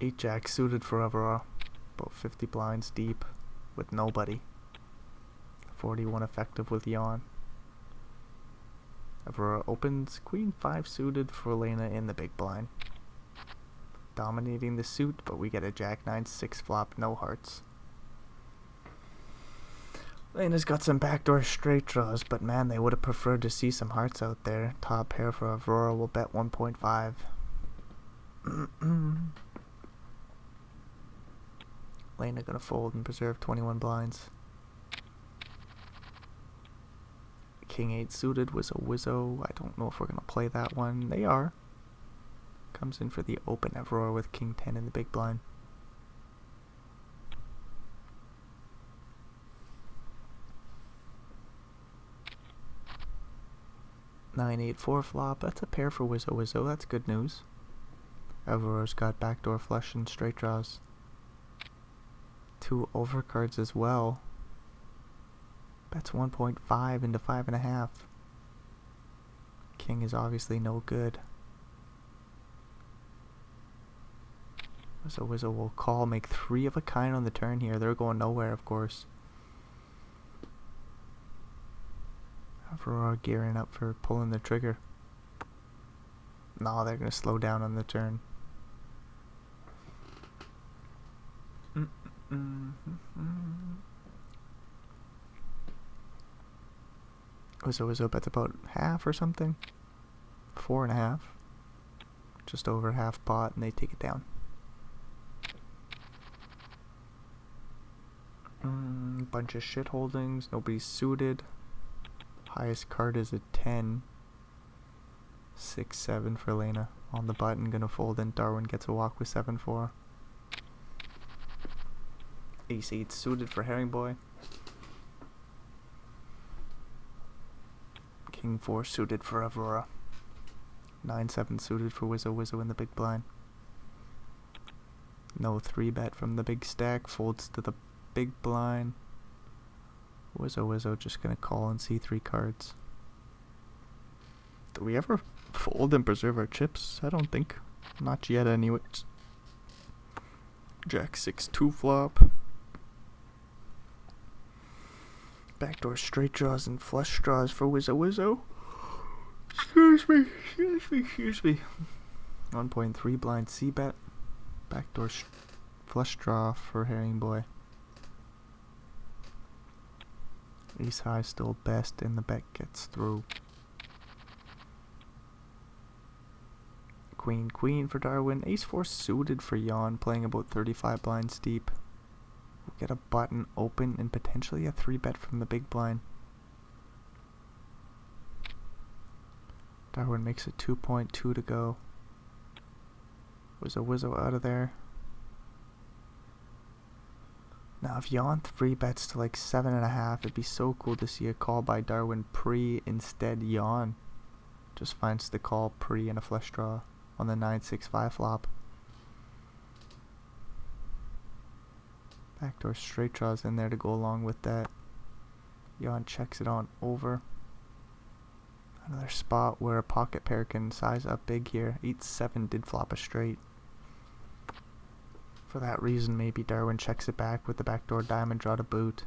8 jack suited for Aurora. About 50 blinds deep with nobody. 41 effective with yawn. Aurora opens. Queen 5 suited for Elena in the big blind. Dominating the suit, but we get a jack 9 6 flop, no hearts. Elena's got some backdoor straight draws, but man, they would have preferred to see some hearts out there. Top pair for Aurora will bet 1.5. Elena gonna fold and preserve 21 blinds. King 8 suited, Wizzo. I don't know if we're gonna play that one. They are. Comes in for the open Aurora with King 10 in the big blind. Nine 8 4 flop. That's a pair for Wizzo. That's good news. Aurora's got backdoor flush and straight draws. 2 overcards as well. Bets 1.5 into 5.5. King is obviously no good. Wizzo will call, make 3 of a kind on the turn here. They're going nowhere, of course. Aurora gearing up for pulling the trigger. No, they're going to slow down on the turn. Wizzo bets about half or something. 4.5. Just over half pot, and they take it down. Bunch of shit holdings. Nobody's suited. Highest card is a 10. 6 7 for Elena. On the button, gonna fold in. Darwin gets a walk with 7 4. Ace 8 suited for Herring Boy. King 4 suited for Aurora. 9 7 suited for Wizzo in the big blind. No 3-bet from the big stack. Folds to the big blind. Wizzo just gonna call and see 3 cards. Do we ever fold and preserve our chips? I don't think. Not yet anyways. Jack 6 2 flop. Backdoor straight draws and flush draws for Wizzo. Excuse me. 1.3 blind c-bet. Backdoor flush draw for Herring Boy. Ace high still best, and the bet gets through. Queen for Darwin. Ace 4 suited for Yawn, playing about 35 blinds deep. We'll get a button open and potentially a 3-bet from the big blind. Darwin makes a 2.2 to go. Wizzo out of there. Now if Yawn 3-bets to like 7.5, it'd be so cool to see a call by Darwin pre instead Yawn. Just finds the call pre and a flush draw on the 9-6-5 flop. Backdoor straight draws in there to go along with that. Yawn checks it on over. Another spot where a pocket pair can size up big here. 8-7 did flop a straight. For that reason, maybe Darwin checks it back with the backdoor diamond draw to boot.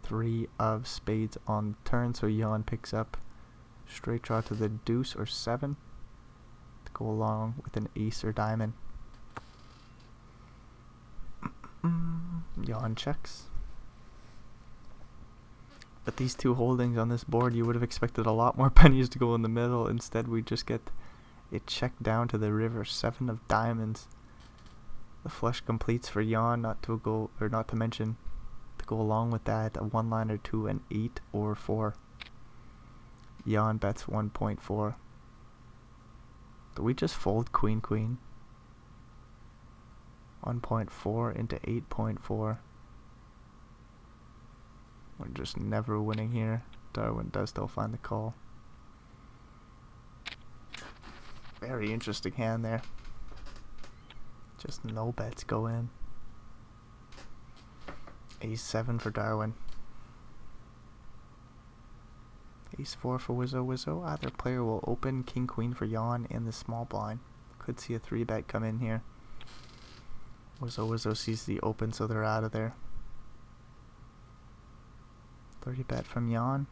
3 of spades on the turn, so Yawn picks up straight draw to the deuce or 7 to go along with an ace or diamond. Yawn checks. But these 2 holdings on this board, you would have expected a lot more pennies to go in the middle. Instead, we just get it checked down to the river. 7 of diamonds. The flush completes for Yawn, not to mention to go along with that a 1-liner 2 and 8 or 4. Yawn bets 1.4. Do we just fold queen? 1.4 into 8.4. We're just never winning here. Darwin does still find the call. Very interesting hand there. Just no bets go in. Ace 7 for Darwin. Ace 4 for Wizzo. Either player will open King Queen for Yawn in the small blind. Could see a 3-bet come in here. Wizzo sees the open, so they're out of there. 30-bet from Yawn.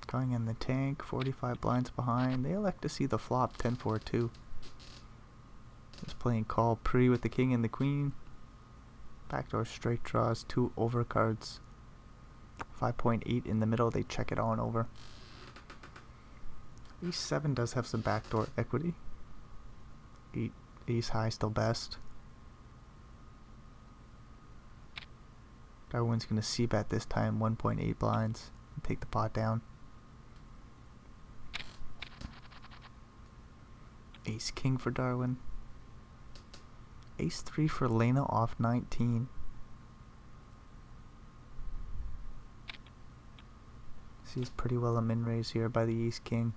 Going in the tank, 45 blinds behind. They elect to see the flop, 10-4-2. Just playing call pre with the king and the queen. Backdoor straight draws, 2 overcards. 5.8 in the middle, they check it on over. Ace 7 does have some backdoor equity. Ace high still best. Darwin's going to c-bet this time, 1.8 blinds, and take the pot down. Ace King for Darwin. Ace 3 for Lena off 19. Sees pretty well a min raise here by the Ace King.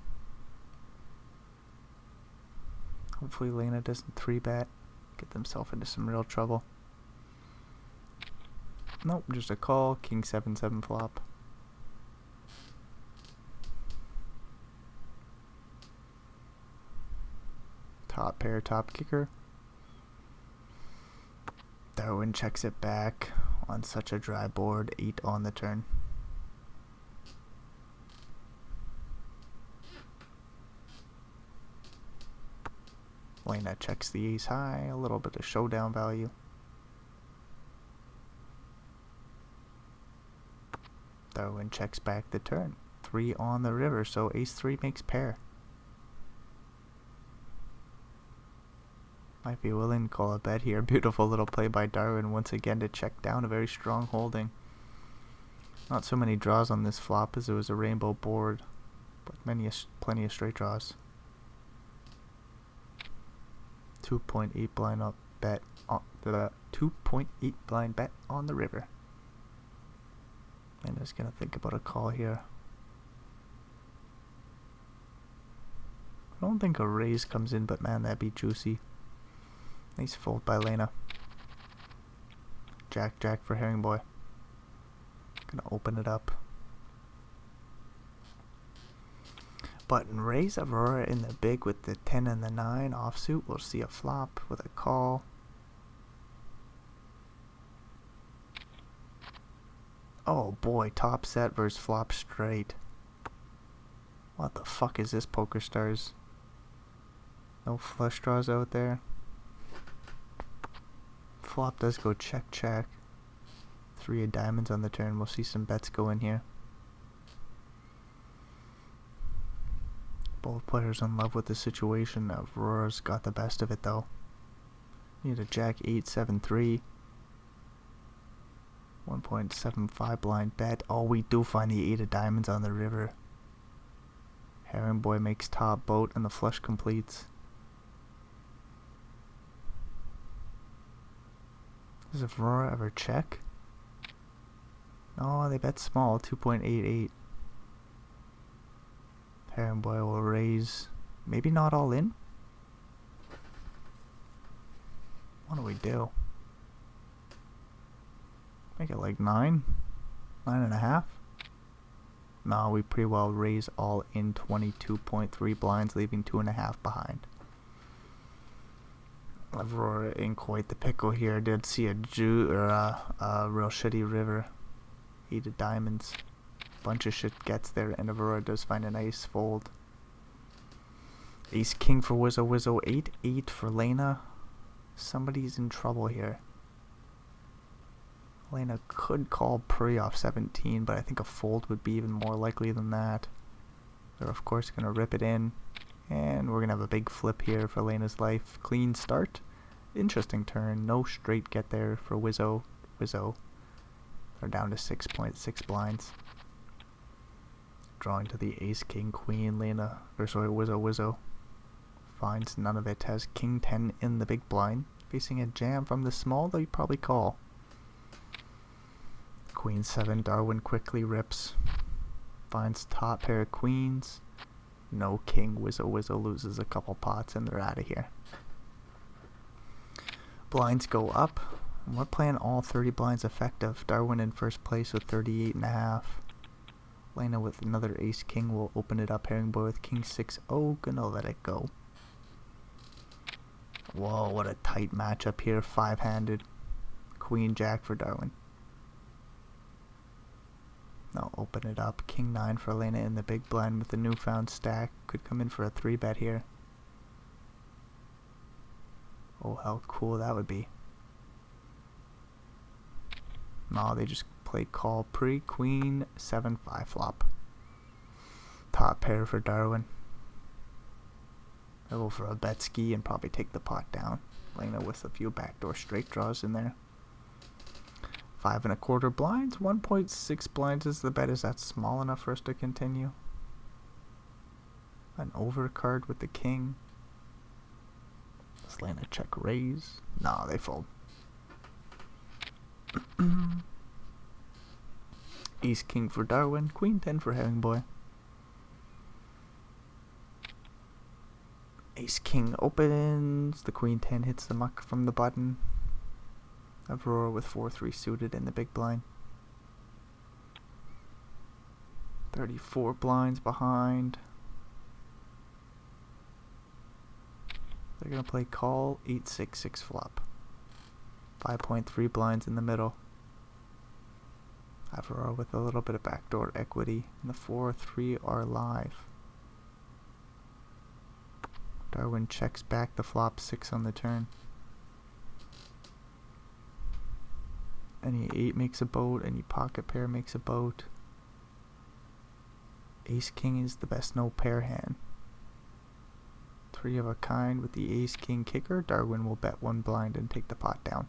Hopefully Lena doesn't 3-bet, get themselves into some real trouble. Nope, just a call. King 7-7 flop. Top pair, top kicker. Darwin checks it back on such a dry board. 8 on the turn. Lena checks the ace high, a little bit of showdown value. Darwin checks back the turn. 3 on the river, so ace 3 makes pair. Might be willing to call a bet here. Beautiful little play by Darwin once again to check down a very strong holding. Not so many draws on this flop as it was a rainbow board, but plenty of straight draws. 2.8 blind up bet on the 2.8 blind bet on the river. And just gonna think about a call here. I don't think a raise comes in, but man, that'd be juicy. Nice fold by Lena. Jack for Herring Boy. Gonna open it up. Button raise Aurora in the big with the 10 and the 9 offsuit. We'll see a flop with a call. Oh boy, top set versus flop straight. What the fuck is this, Poker Stars? No flush draws out there. Flop does go check. 3 of diamonds on the turn. We'll see some bets go in here. Both players in love with the situation. Aurora's got the best of it though. Need a jack 8-7-3. 1.75 blind bet. Oh, we do find the 8 of diamonds on the river. Herring Boy makes top boat and the flush completes. Does Aurora ever check? No, they bet small, 2.88. Herring Boy will raise. Maybe not all in? What do we do? Make it like 9? 9.5? No, we pretty well raise all in 22.3 blinds, leaving 2.5 behind. Aurora in quite the pickle here. Did see a real shitty river. 8 of diamonds. Bunch of shit gets there, and Aurora does find a nice fold. Ace King for Wizzo. 8-8 for Lena. Somebody's in trouble here. Lena could call pre off 17, but I think a fold would be even more likely than that. They're of course going to rip it in, and we're going to have a big flip here for Lena's life. Clean start. Interesting turn. No straight get there for Wizzo. They're down to 6.6 blinds. Drawing to the ace, king, queen. Wizzo finds none of it. Has king 10 in the big blind. Facing a jam from the small, though you probably call. Queen 7, Darwin quickly rips. Finds top pair of queens. No king, Wizzo loses a couple pots and they're out of here. Blinds go up. We're playing all 30 blinds effective. Darwin in first place with 38.5. Lena with another ace king will open it up. Herring boy with king 6. Oh, gonna let it go. Whoa, what a tight matchup here. 5-handed. Queen jack for Darwin. Now open it up. King 9 for Elena in the big blind with the newfound stack. Could come in for a 3-bet here. Oh, how cool that would be. No, they just play call pre. Queen 7-5 flop. Top pair for Darwin. I'll go for a bet ski and probably take the pot down. Elena with a few backdoor straight draws in there. 5 1/4 blinds. 1.6 blinds is the bet. Is that small enough for us to continue? An overcard with the king. Does Lena check raise? Nah, they fold. Ace king for Darwin. Queen 10 for Herring boy. Ace king opens. The queen 10 hits the muck from the button. Aurora with 4-3 suited in the big blind. 34 blinds behind. They're going to play call 8-6-6 flop. 5.3 blinds in the middle. Aurora with a little bit of backdoor equity. And the 4-3 are live. Darwin checks back the flop 6 on the turn. Any 8 makes a boat. Any pocket pair makes a boat. Ace king is the best no pair hand. 3 of a kind with the ace king kicker. Darwin will bet 1 blind and take the pot down.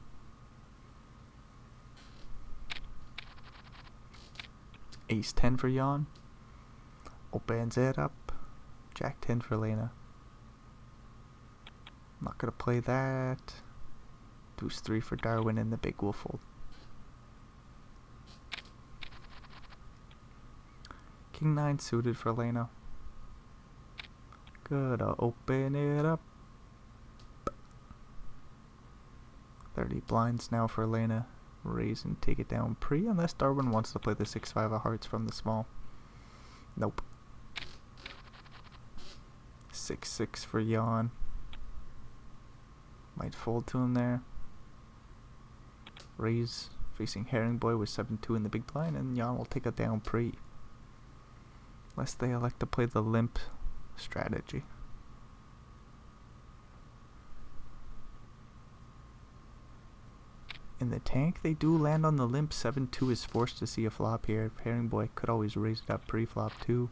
Ace 10 for Jan. Opens it up. Jack 10 for Lena. Not gonna play that. Deuce 3 for Darwin and the big will fold. King 9 suited for Lena. Gonna open it up. 30 blinds now for Lena. Raise and take it down pre, unless Darwin wants to play the 6-5 of hearts from the small. Nope. 6-6 for Jan. Might fold to him there. Raise facing Herring boy with 7-2 in the big blind, and Jan will take it down pre. Unless they elect to play the limp strategy. In the tank, they do land on the limp. 7-2 is forced to see a flop here. Herring boy could always raise it up pre-flop too.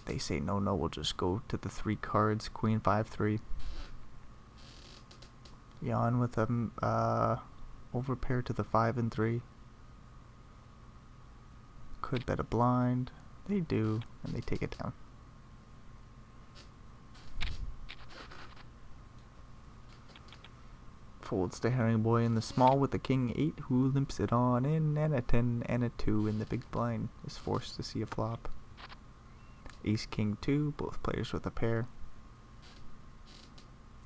They say no, we'll just go to the 3 cards. Queen 5-3. Jan with them overpair to the 5 and 3. Could bet a blind. They do, and they take it down. Folds to Herring boy in the small with the king 8, who limps it on in, and a 10 and a 2 in the big blind is forced to see a flop. Ace king 2, both players with a pair.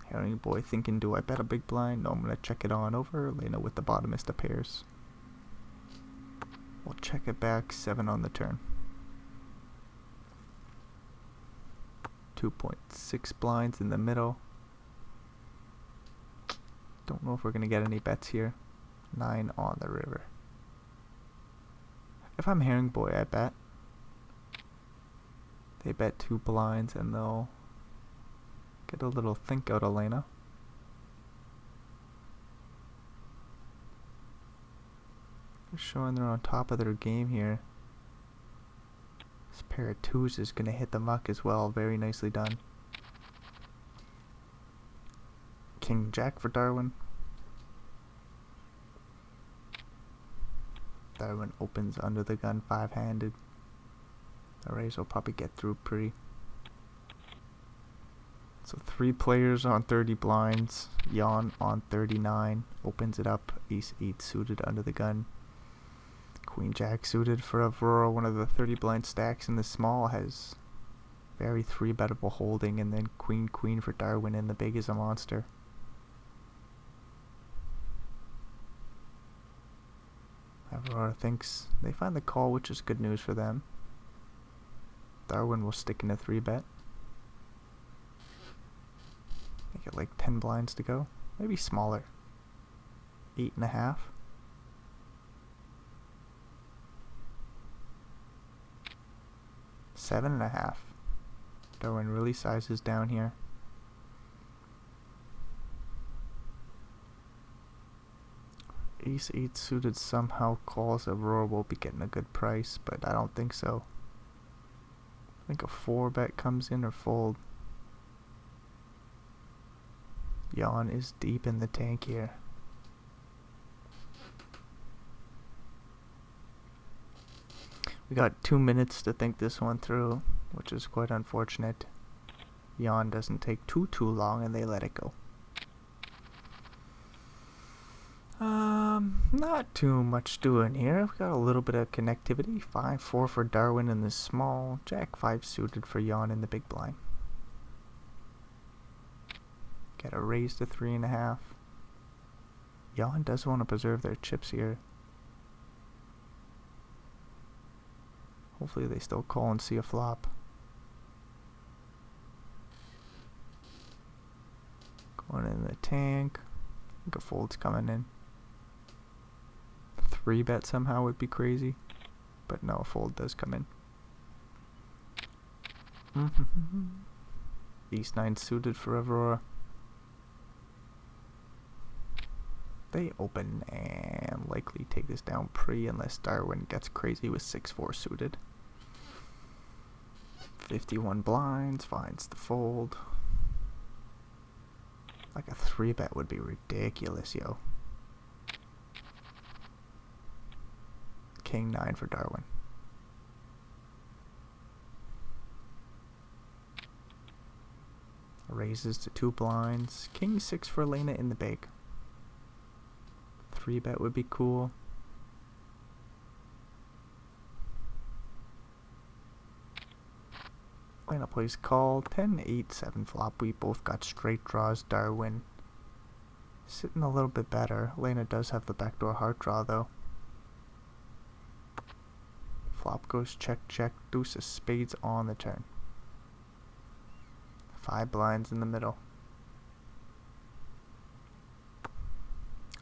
Herring boy thinking, do I bet a big blind? No, I'm gonna check it on over. Lena with the bottomest of pairs. We'll check it back. 7 on the turn. 2.6 blinds in the middle. Don't know if we're gonna get any bets here. 9 on the river. If I'm Herring boy, I bet. They bet 2 blinds and they'll get a little think out of Lena. They're showing they're on top of their game here. This pair of 2s is going to hit the muck as well. Very nicely done. King Jack for Darwin. Darwin opens under the gun So 3 players on 30 blinds. Jan on 39. Opens it up. Ace 8 suited under the gun. Queen Jack suited for Aurora. One of the 30 blind stacks in the small has very 3-bettable holding. And then Queen Queen for Darwin in the big is a monster. Aurora thinks they find the call, which is good news for them. Darwin will stick in a 3-bet. Make it like 10 blinds to go. Maybe smaller. 8.5. Seven and a half. Darwin really sizes down here. Ace 8 suited somehow calls. Aurora will be getting a good price, but I don't think so. I think a 4-bet comes in or fold. Jan is deep in the tank here. We got 2 minutes to think this one through, which is quite unfortunate. Jan doesn't take too long and they let it go. Not too much doing here. We got a little bit of connectivity. 5-4 for Darwin in the small. Jack 5 suited for Jan in the big blind. Get a raise to 3.5. Jan does want to preserve their chips here. Hopefully they still call and see a flop. Going in the tank. I think a fold's coming in. 3-bet somehow would be crazy. But no, a fold does come in. Ace 9 suited for Aurora. They open and likely take this down pre unless Darwin gets crazy with 6-4 suited. 51 blinds, finds the fold. Like a 3-bet would be ridiculous, yo. King 9 for Darwin. Raises to 2 blinds. King 6 for Elena in the big. 3-bet would be cool. Elena plays call. 10, 8, 7 flop. We both got straight draws. Darwin sitting a little bit better. Elena does have the backdoor heart draw though. Flop goes check, check. Deuce of spades on the turn. 5 blinds in the middle.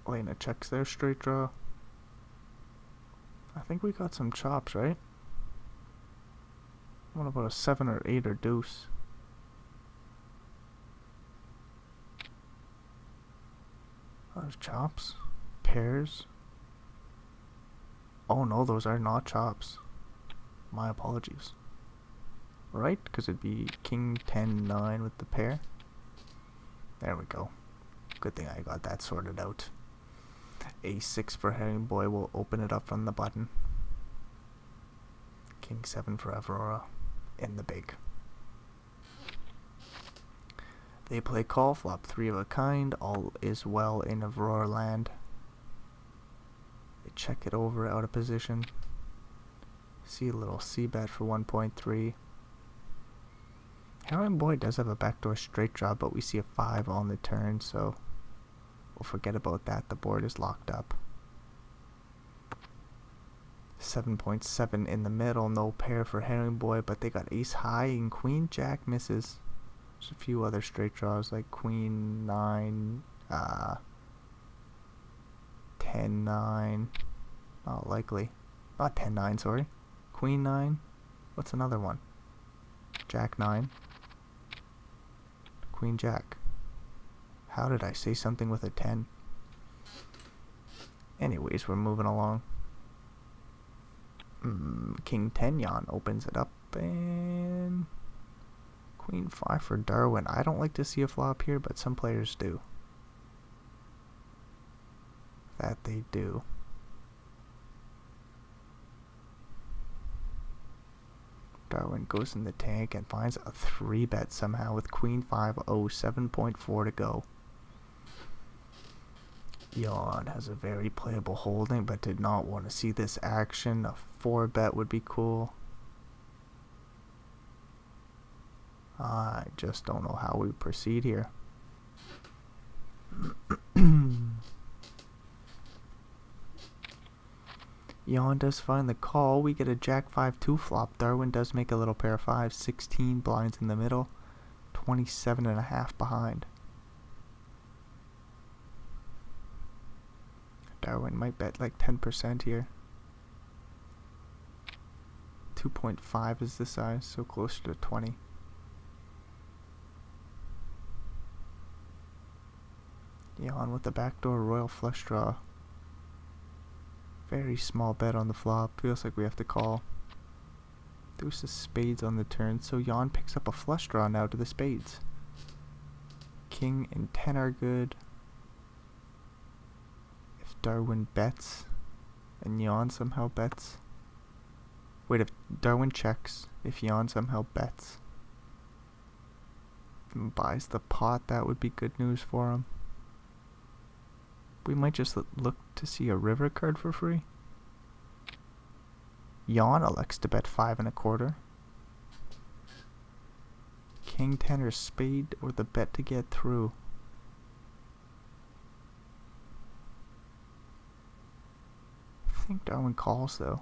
Elena checks their straight draw. I think we got some chops, right? What about a 7 or 8 or deuce? Oh, there's chops. Pairs. Oh no, those are not chops. My apologies. Right? Because it'd be King 10, 9 with the pair. There we go. Good thing I got that sorted out. Ace 6 for Herring Boy will open it up from the button. King 7 for Aurora in the big. They play call, flop 3 of a kind. All is well in Aurora land. They check it over out of position. See a little c-bet for 1.3. Herring Boy does have a backdoor straight draw, but we see a 5 on the turn, so we'll forget about that. The board is locked up. 7.7 in the middle. No pair for Herring Boy, but they got ace high and Queen Jack misses. There's a few other straight draws like Queen 9, 10 9. Not likely. Not 10 9, sorry. Queen 9. What's another one? Jack 9. Queen Jack. How did I say something with a 10? Anyways, we're moving along. King 10 Jan opens it up and Queen 5 for Darwin. I don't like to see a flop here, but some players do. That they do. Darwin goes in the tank and finds a 3-bet somehow with Queen 5, 7.4 to go. Jan has a very playable holding, but did not want to see this action. A 4-bet would be cool. I just don't know how we proceed here. Jan does find the call. We get a Jack 5-2 flop. Darwin does make a little pair of 5s. 16 blinds in the middle. 27.5 behind. Darwin might bet like 10% here. 2.5 is the size, so closer to 20. Jan with the backdoor royal flush draw. Very small bet on the flop. Feels like we have to call. Deuce of spades on the turn, so Jan picks up a flush draw now to the spades. King and 10 are good. If Darwin bets and Jan somehow bets. Wait, if Darwin checks, if Jan somehow bets and buys the pot, that would be good news for him. We might just look to see a river card for free. Jan elects to bet 5.25. King 10 or spade or the bet to get through. I think Darwin calls though.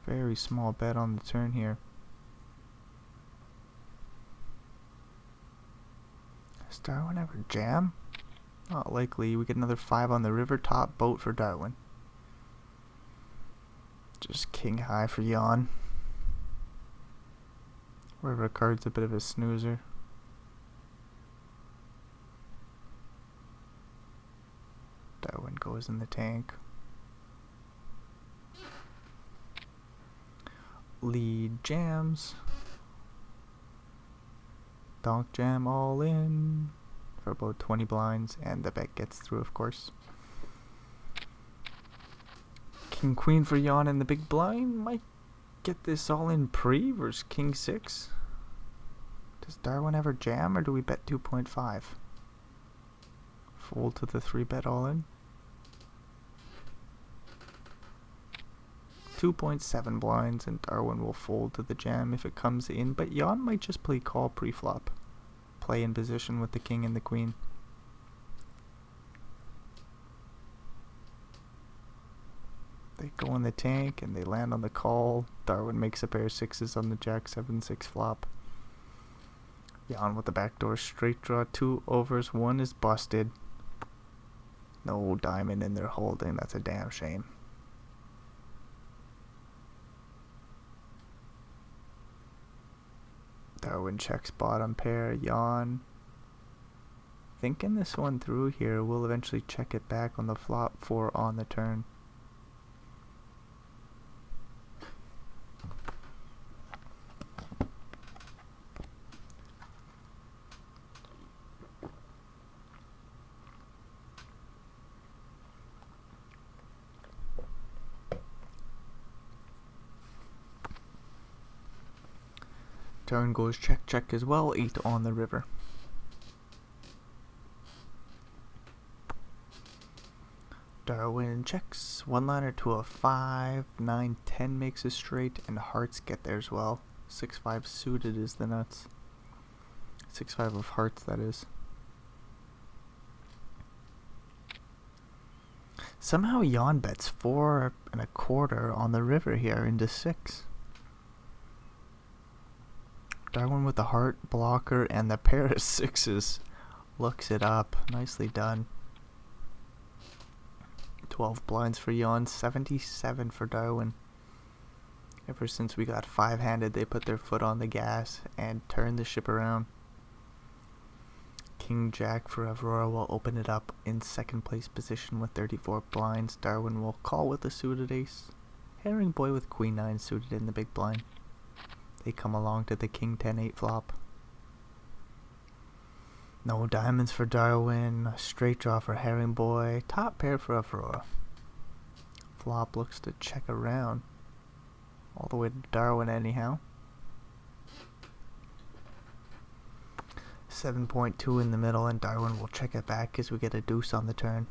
Very small bet on the turn here. Does Darwin ever jam? Not likely. We get another 5 on the river. Top boat for Darwin. Just king high for Jan. River card's a bit of a snoozer. Darwin goes in the tank. Lead jams. Donk jam all in for about 20 blinds, and the bet gets through, of course. King queen for Jan in the big blind. Might get this all in pre versus king 6. Does Darwin ever jam, or do we bet 2.5? Fold to the 3-bet all in. 2.7 blinds, and Darwin will fold to the jam if it comes in, but Jan might just play call pre-flop. Play in position with the king and the queen. They go in the tank and they land on the call. Darwin makes a pair of 6s on the Jack 7-6 flop. Jan with the backdoor straight draw. 2 overs, 1 is busted. No diamond in their holding. That's a damn shame. Darwin checks bottom pair. Jan thinking this one through here. We'll eventually check it back on the flop 4 on the turn. Turn goes check check as well. 8 on the river. Darwin checks. 1-liner to a 5. 9-10 makes a straight, and hearts get there as well. 6-5 suited is the nuts. 6-5 of hearts, that is. Somehow Jan bets 4.25 on the river here into 6. Darwin with the heart blocker and the pair of 6s looks it up. Nicely done. 12 blinds for Jan, 77 for Darwin. Ever since we got 5-handed, they put their foot on the gas and turned the ship around. King Jack for Aurora will open it up in second place position with 34 blinds. Darwin will call with a suited ace. Herring Boy with Queen 9 suited in the big blind. They come along to the King 10-8 flop. No diamonds for Darwin. A straight draw for Herring Boy. Top pair for Aurora. Flop looks to check around. All the way to Darwin anyhow. 7.2 in the middle, and Darwin will check it back because we get a deuce on the turn.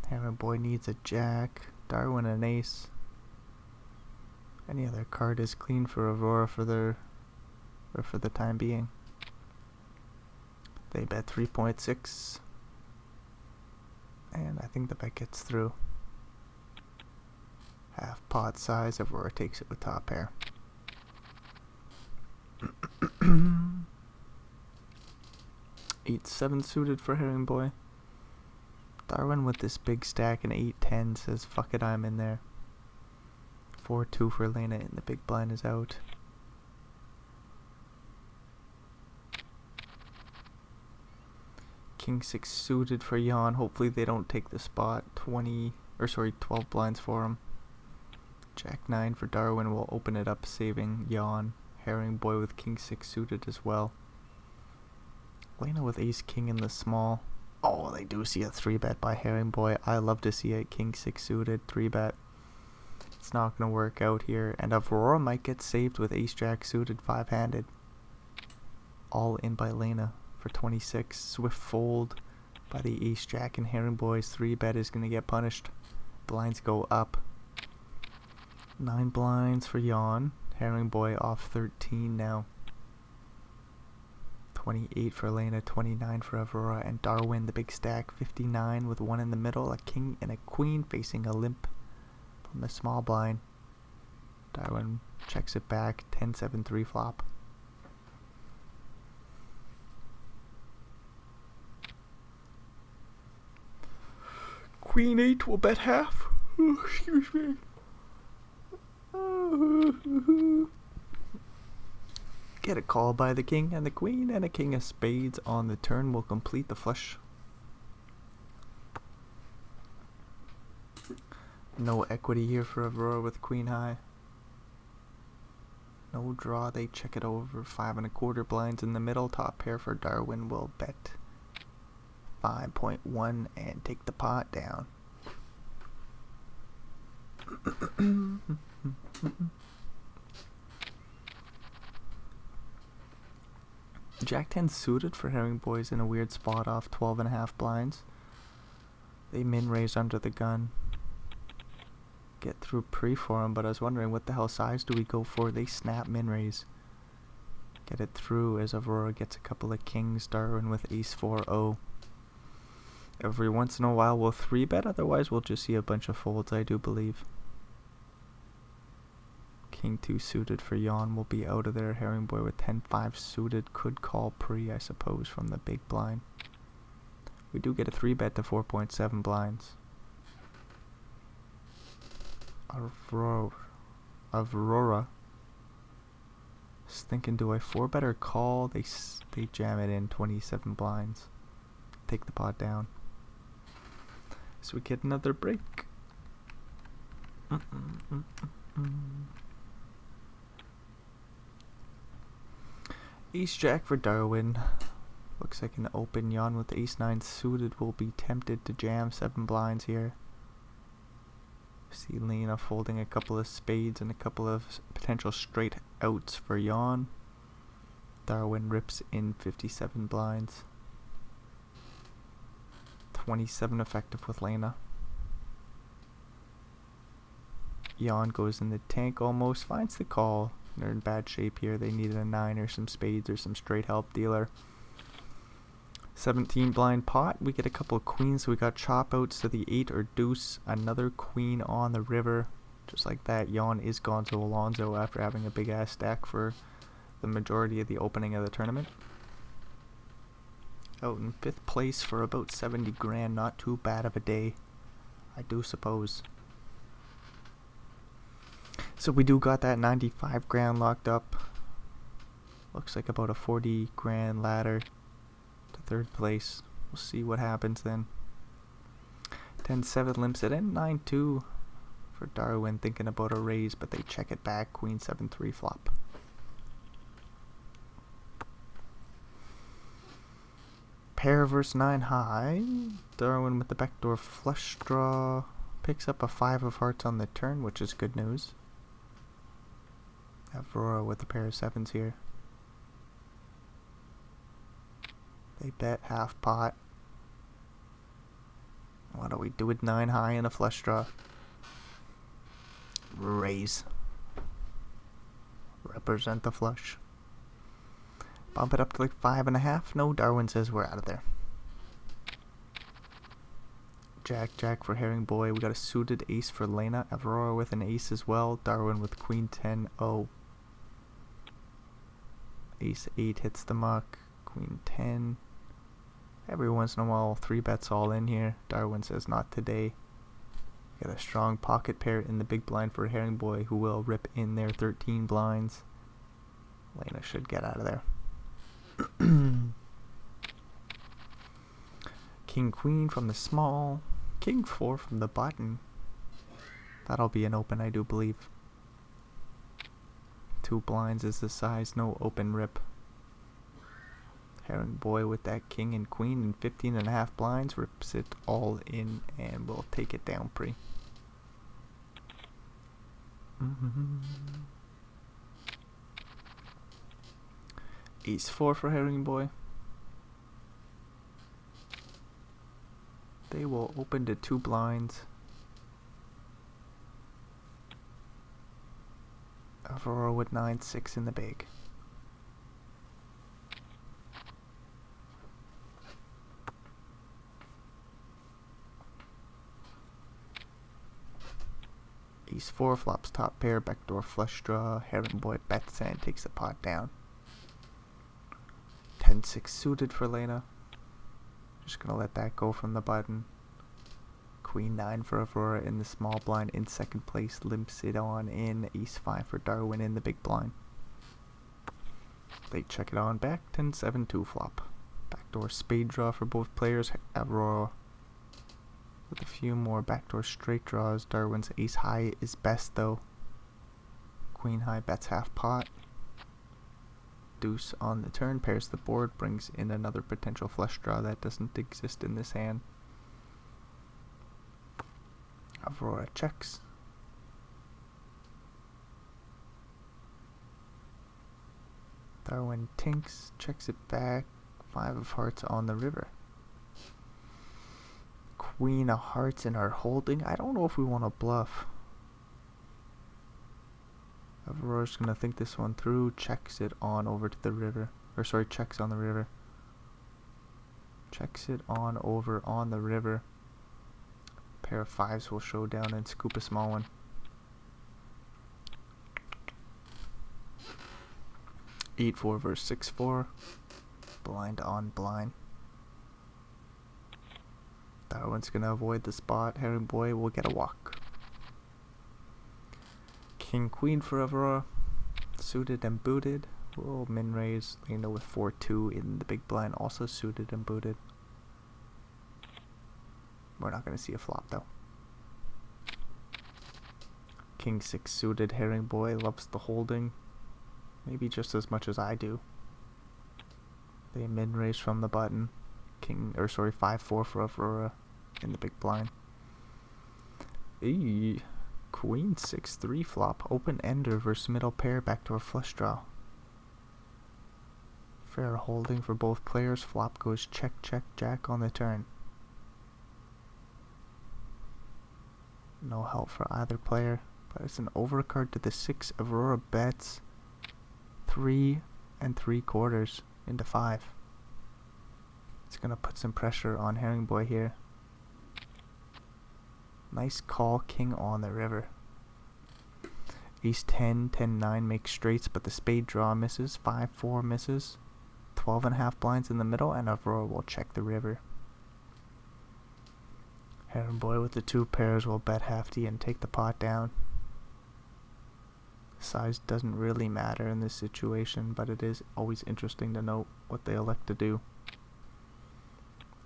Herring Boy needs a jack. Darwin an ace. Any other card is clean for Aurora for the time being. They bet 3.6. And I think the bet gets through. Half pot size. Aurora takes it with top pair. 8-7 suited for Herring Boy. Darwin with this big stack and 8-10 says fuck it, I'm in there. 4-2 for Lena, and the big blind is out. King 6 suited for Jan. Hopefully they don't take the spot. 12 blinds for him. Jack 9 for Darwin will open it up, saving Jan. Herring Boy with King 6 suited as well. Lena with Ace King in the small. Oh, they do see a 3-bet by Herring Boy. I love to see a King 6 suited 3-bet. It's not going to work out here. And Aurora might get saved with Ace Jack suited 5-handed. All in by Lena for 26. Swift fold by the Ace Jack, and Herring Boy's 3-bet is going to get punished. Blinds go up. 9 blinds for Jan. Herring Boy off 13 now. 28 for Lena, 29 for Aurora, and Darwin, the big stack, 59 with 1 in the middle, a king and a queen facing a limp from the small blind. Darwin checks it back, 10-7-3 flop. Queen 8 will bet half. Oh, excuse me. Get a call by the king and the queen, and a king of spades on the turn will complete the flush. No equity here for Aurora with queen high. No draw, they check it over. 5 1/4 blinds in the middle. Top pair for Darwin will bet 5.1 and take the pot down. Jack 10 suited for Herring Boys in a weird spot off 12.5 blinds. They min raise under the gun. Get through pre for him, but I was wondering what the hell size do we go for? They snap min raise. Get it through as Aurora gets a couple of kings. Darwin with ace 4-0. Every once in a while we'll 3-bet, otherwise we'll just see a bunch of folds, I do believe. King 2 suited for Jan will be out of there. Herring Boy with 10-5 suited could call pre, I suppose, from the big blind. We do get a 3-bet to 4.7 blinds. Aurora is thinking, do I 4-bet or call? They jam it in 27 blinds. Take the pot down. So we get another break. Ace Jack for Darwin. Looks like an open. Jan with ace 9 suited will be tempted to jam 7 blinds here. See Lena folding a couple of spades and a couple of potential straight outs for Jan. Darwin rips in 57 blinds. 27 effective with Lena. Jan goes in the tank almost, finds the call. They're in bad shape here. They needed a 9 or some spades or some straight help dealer. 17 blind pot. We get a couple of queens. So we got chop outs to the 8 or deuce. Another queen on the river. Just like that, Jan is gone to Alonzo after having a big ass stack for the majority of the opening of the tournament. Out in 5th place for about 70 grand. Not too bad of a day, I do suppose. So we do got that 95 grand locked up. Looks like about a 40 grand ladder to 3rd place. We'll see what happens then. 10-7 limps it in. 9-2 for Darwin, thinking about a raise, but they check it back. Queen 7-3 flop. Pair versus 9 high. Darwin with the backdoor flush draw. Picks up a 5 of hearts on the turn, which is good news. Aurora with a pair of 7s here. They bet half pot. What do we do with 9 high and a flush draw? Raise. Represent the flush. Bump it up to like 5.5. No, Darwin says we're out of there. Jack, Jack for Herring Boy. We got a suited ace for Lena. Aurora with an ace as well. Darwin with Queen 10. Oh. Ace 8 hits the muck. Queen 10. Every once in a while, 3 bets all in here. Darwin says not today. Got a strong pocket pair in the big blind for Herring Boy, who will rip in their 13 blinds. Lena should get out of there. King Queen from the small. King 4 from the button. That'll be an open, I do believe. 2 blinds is the size, no open rip. Herring Boy with that king and queen and 15.5 blinds rips it all in and will take it down pre. Ace 4 for Herring Boy. They will open to 2 blinds. Aurora with 9-6 in the big. Ace 4 flops top pair, backdoor flush draw. Herring Boy bets and takes the pot down. 10-6 suited for Lena. Just gonna let that go from the button. Queen 9 for Aurora in the small blind in second place. Limps it on in. Ace 5 for Darwin in the big blind. They check it on back. 10-7 2 flop. Backdoor spade draw for both players. Aurora with a few more backdoor straight draws. Darwin's ace high is best though. Queen high bets half pot. Deuce on the turn, pairs the board, brings in another potential flush draw that doesn't exist in this hand. Aurora checks. Darwin tinks, checks it back. 5 of hearts on the river. Queen of hearts in our holding. I don't know if we want to bluff. Aurora's gonna think this one through, checks it on over to the river. Or sorry, checks on the river. Checks it on over on the river. Pair of 5s will show down and scoop a small one. 8-4 versus 6-4. Blind on blind. Darwin's gonna avoid the spot. Herring Boy will get a walk. King Queen for Aurora. Suited and booted. We'll min raise. Lena with 4-2 in the big blind, also suited and booted. We're not gonna see a flop though. King 6 suited. Herring Boy loves the holding. Maybe just as much as I do. They min raise from the button. 5-4 for Aurora in the big blind. Eee. Queen 6-3 flop. Open ender versus middle pair, backdoor flush draw. Fair holding for both players. Flop goes check, check, jack on the turn. No help for either player, but it's an overcard to the 6. Aurora bets 3 3/4 into 5. It's gonna put some pressure on Herring Boy here. Nice call, king on the river. Ace 10, 10-9 makes straights, but the spade draw misses. 5-4 misses. 12.5 blinds in the middle, and Aurora will check the river. Herring Boy with the 2 pairs will bet half-D and take the pot down. Size doesn't really matter in this situation, but it is always interesting to note what they elect to do.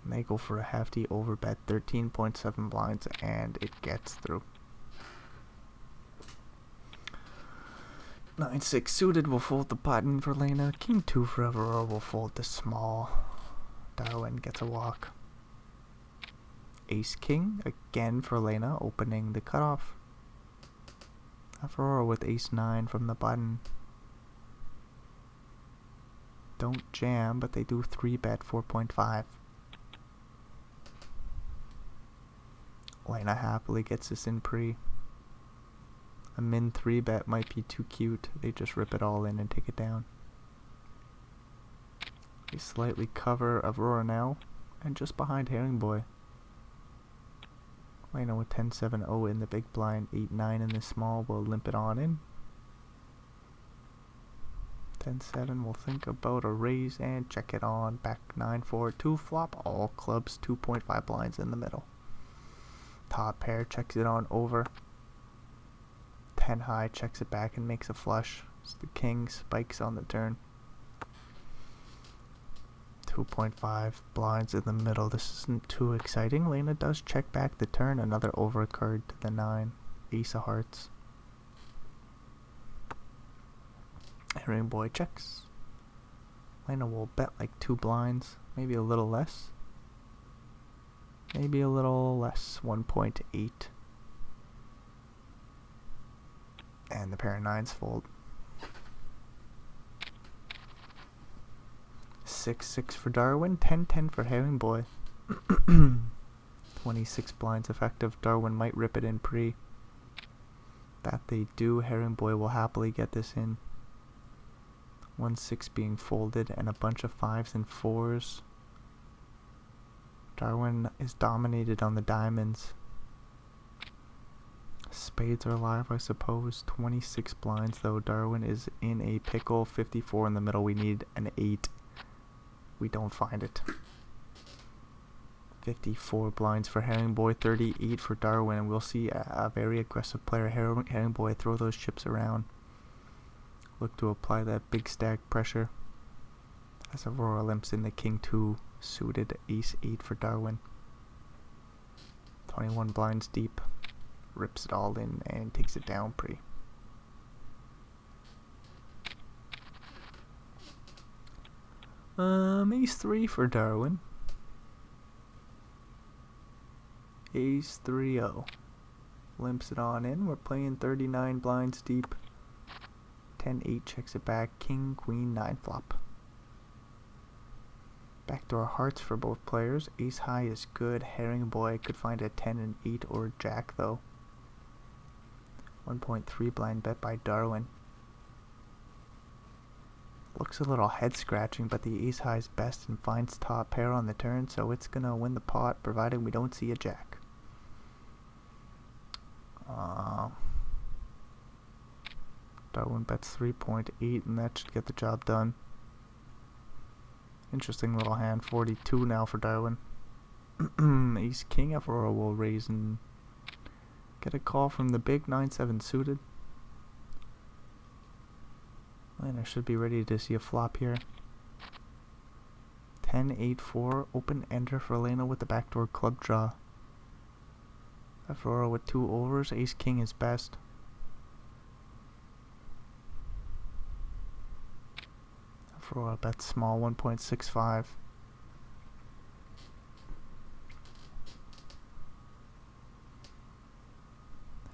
And they go for a hefty overbet, 13.7 blinds, and it gets through. 9-6 suited will fold the button for Lena. King 2 for Aurora will fold the small. Darwin gets a walk. Ace king again for Lena, opening the cutoff. Aurora with ace 9 from the button. Don't jam, but they do 3-bet 4.5. Lena happily gets this in pre. A min 3-bet might be too cute. They just rip it all in and take it down. They slightly cover Aurora now, and just behind Herring Boy. Lena with 10-7-0 in the big blind, 8-9 in the small, will limp it on in. 10-7 will think about a raise and check it on. Back 9-4-2 flop, all clubs, 2.5 blinds in the middle. Top pair checks it on over. 10 high checks it back and makes a flush. So the king spikes on the turn. 2.5 blinds in the middle. This isn't too exciting. Lena does check back the turn. Another overcard to the 9. Ace of hearts. Herring Boy checks. Lena will bet like 2 blinds. Maybe a little less. Maybe a little less. 1.8. And the pair of 9s fold. 6-6 for Darwin, 10-10 for Herring Boy. 26 blinds effective. Darwin might rip it in pre. That they do. Herring Boy will happily get this in. 1-6 being folded and a bunch of 5s and 4s. Darwin is dominated on the diamonds. Spades are alive, I suppose. 26 blinds though. Darwin is in a pickle. 54 in the middle. We need an 8. We don't find it. 54 blinds for Herring Boy, 38 for Darwin, and we'll see a very aggressive player, Herring Boy, throw those chips around. Look to apply that big stack pressure. As Aurora limps in the king 2 suited, ace 8 for Darwin. 21 blinds deep. Rips it all in and takes it down pre. Ace 3 for Darwin. Ace 3-0. Limps it on in. We're playing 39 blinds deep. 10-8 checks it back. King, queen, 9 flop. Backdoor hearts for both players. Ace high is good. Herring Boy could find a 10 and 8 or jack though. 1.3 blind bet by Darwin. Looks a little head scratching, but the ace high is best and finds top pair on the turn, so it's gonna win the pot, providing we don't see a jack. Darwin bets 3.8, and that should get the job done. Interesting little hand. 42 now for Darwin. Ace king. Aurora will raise and get a call from the big 9-7 suited. And I should be ready to see a flop here. 10-8-4, open ender for Lena with the backdoor club draw. Aurora with 2 overs, ace king is best. Aurora bets small, 1.65.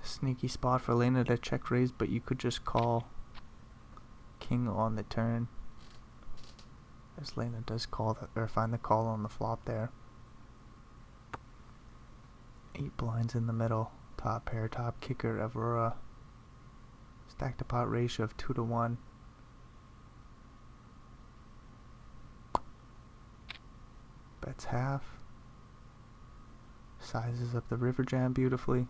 Sneaky spot for Lena to check raise, but you could just call king on the turn, as Lena does call or find the call on the flop there. 8 blinds in the middle. Top pair, top kicker, Aurora. Stack to pot ratio of 2-1. Bets half. Sizes up the river jam beautifully.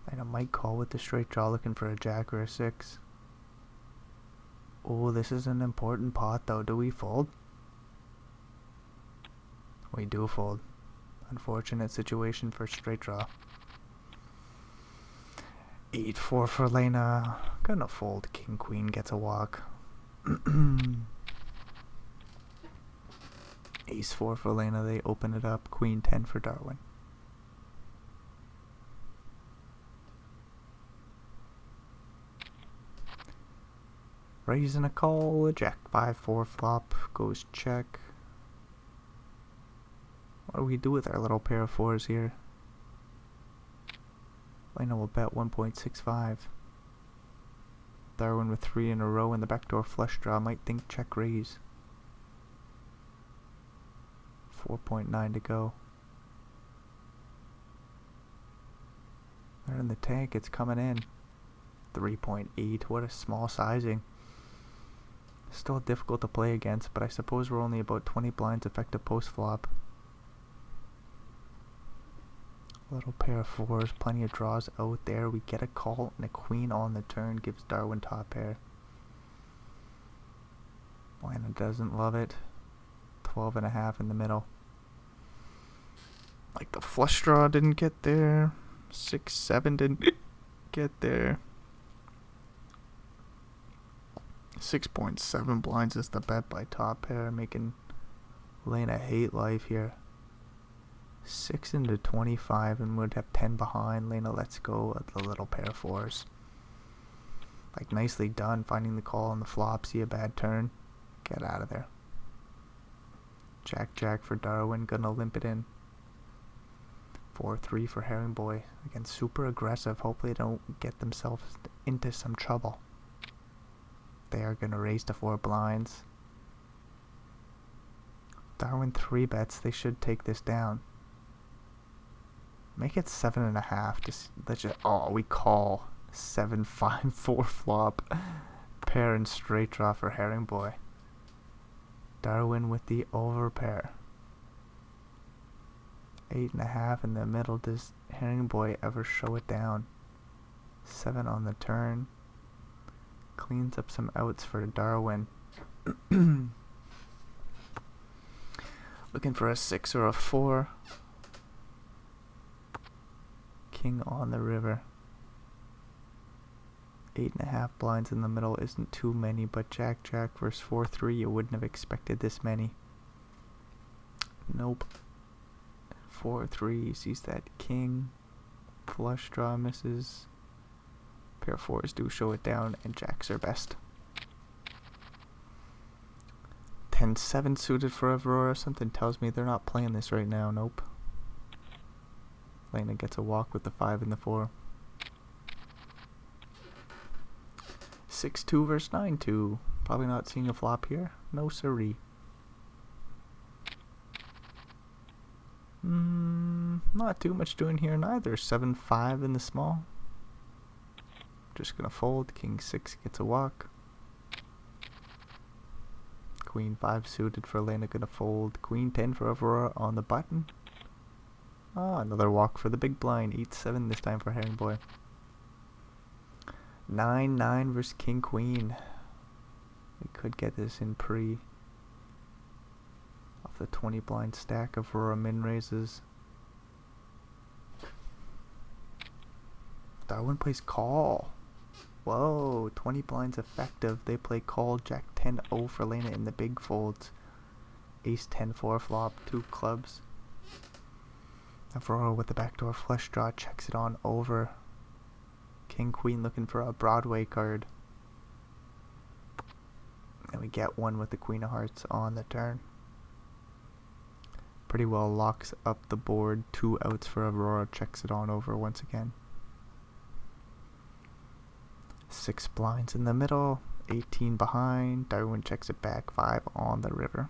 And a might call with the straight draw, looking for a jack or a 6. Oh, this is an important pot though. Do we fold? We do fold. Unfortunate situation for straight draw. 8-4 for Lena. Gonna fold. King queen gets a walk. Ace 4 for Lena. They open it up. Queen 10 for Darwin. Raising a call, a jack 5-4 flop, goes check. What do we do with our little pair of fours here? Lena will bet 1.65. Darwin with 3 in a row and the backdoor flush draw might think check raise. 4.9 to go. They're in the tank, it's coming in. 3.8, what a small sizing. Still difficult to play against, but I suppose we're only about 20 blinds effective post flop. Little pair of fours, plenty of draws out there. We get a call and a queen on the turn gives Darwin top pair. Lana doesn't love it. 12.5 in the middle. Like the flush draw didn't get there. 6-7 didn't get there. 6.7 blinds is the bet by top pair, making Lena hate life here. 6 into 25 and would have 10 behind. Lena lets go of the little pair of fours. Like, nicely done finding the call on the flop. See a bad turn. Get out of there. Jack for Darwin. Gonna limp it in. 4-3 for Herring Boy. Again, super aggressive. Hopefully they don't get themselves into some trouble. They are gonna raise to 4 blinds. Darwin 3 bets. They should take this down. Make it 7.5. Just legit. Oh, we call 7-5-4 flop. Pair and straight draw for Herring Boy. Darwin with the over pair. 8.5 in the middle. Does Herring Boy ever show it down? 7 on the turn. Cleans up some outs for Darwin. Looking for a 6 or a 4. King on the river. 8.5 blinds in the middle isn't too many, but Jack versus 4-3, you wouldn't have expected this many. Nope. 4-3 sees that king. Flush draw misses. Pair of fours do show it down, and jacks are best. 10-7 suited for Aurora. Something tells me they're not playing this right now. Nope. Lena gets a walk with the 5 and the 4. 6-2 versus 9-2. Probably not seeing a flop here. No siree. Not too much doing here neither. 7-5 in the small. Just gonna fold. King 6 gets a walk. Queen 5 suited for Lena, gonna fold. Queen 10 for Aurora on the button. Ah, another walk for the big blind. 8-7 this time for Herring Boy. 9-9 versus King Queen. We could get this in pre. Off the 20 blind stack, Aurora min raises. Darwin plays call. Whoa, 20 blinds effective. They play call. Jack 10-0 for Lena in the big folds. Ace 10-4 flop. 2 clubs. Aurora with the backdoor flush draw checks it on over. King Queen looking for a Broadway card. And we get one with the Queen of Hearts on the turn. Pretty well locks up the board. 2 outs for Aurora. Checks it on over once again. 6 blinds in the middle. 18 behind. Darwin checks it back. 5 on the river.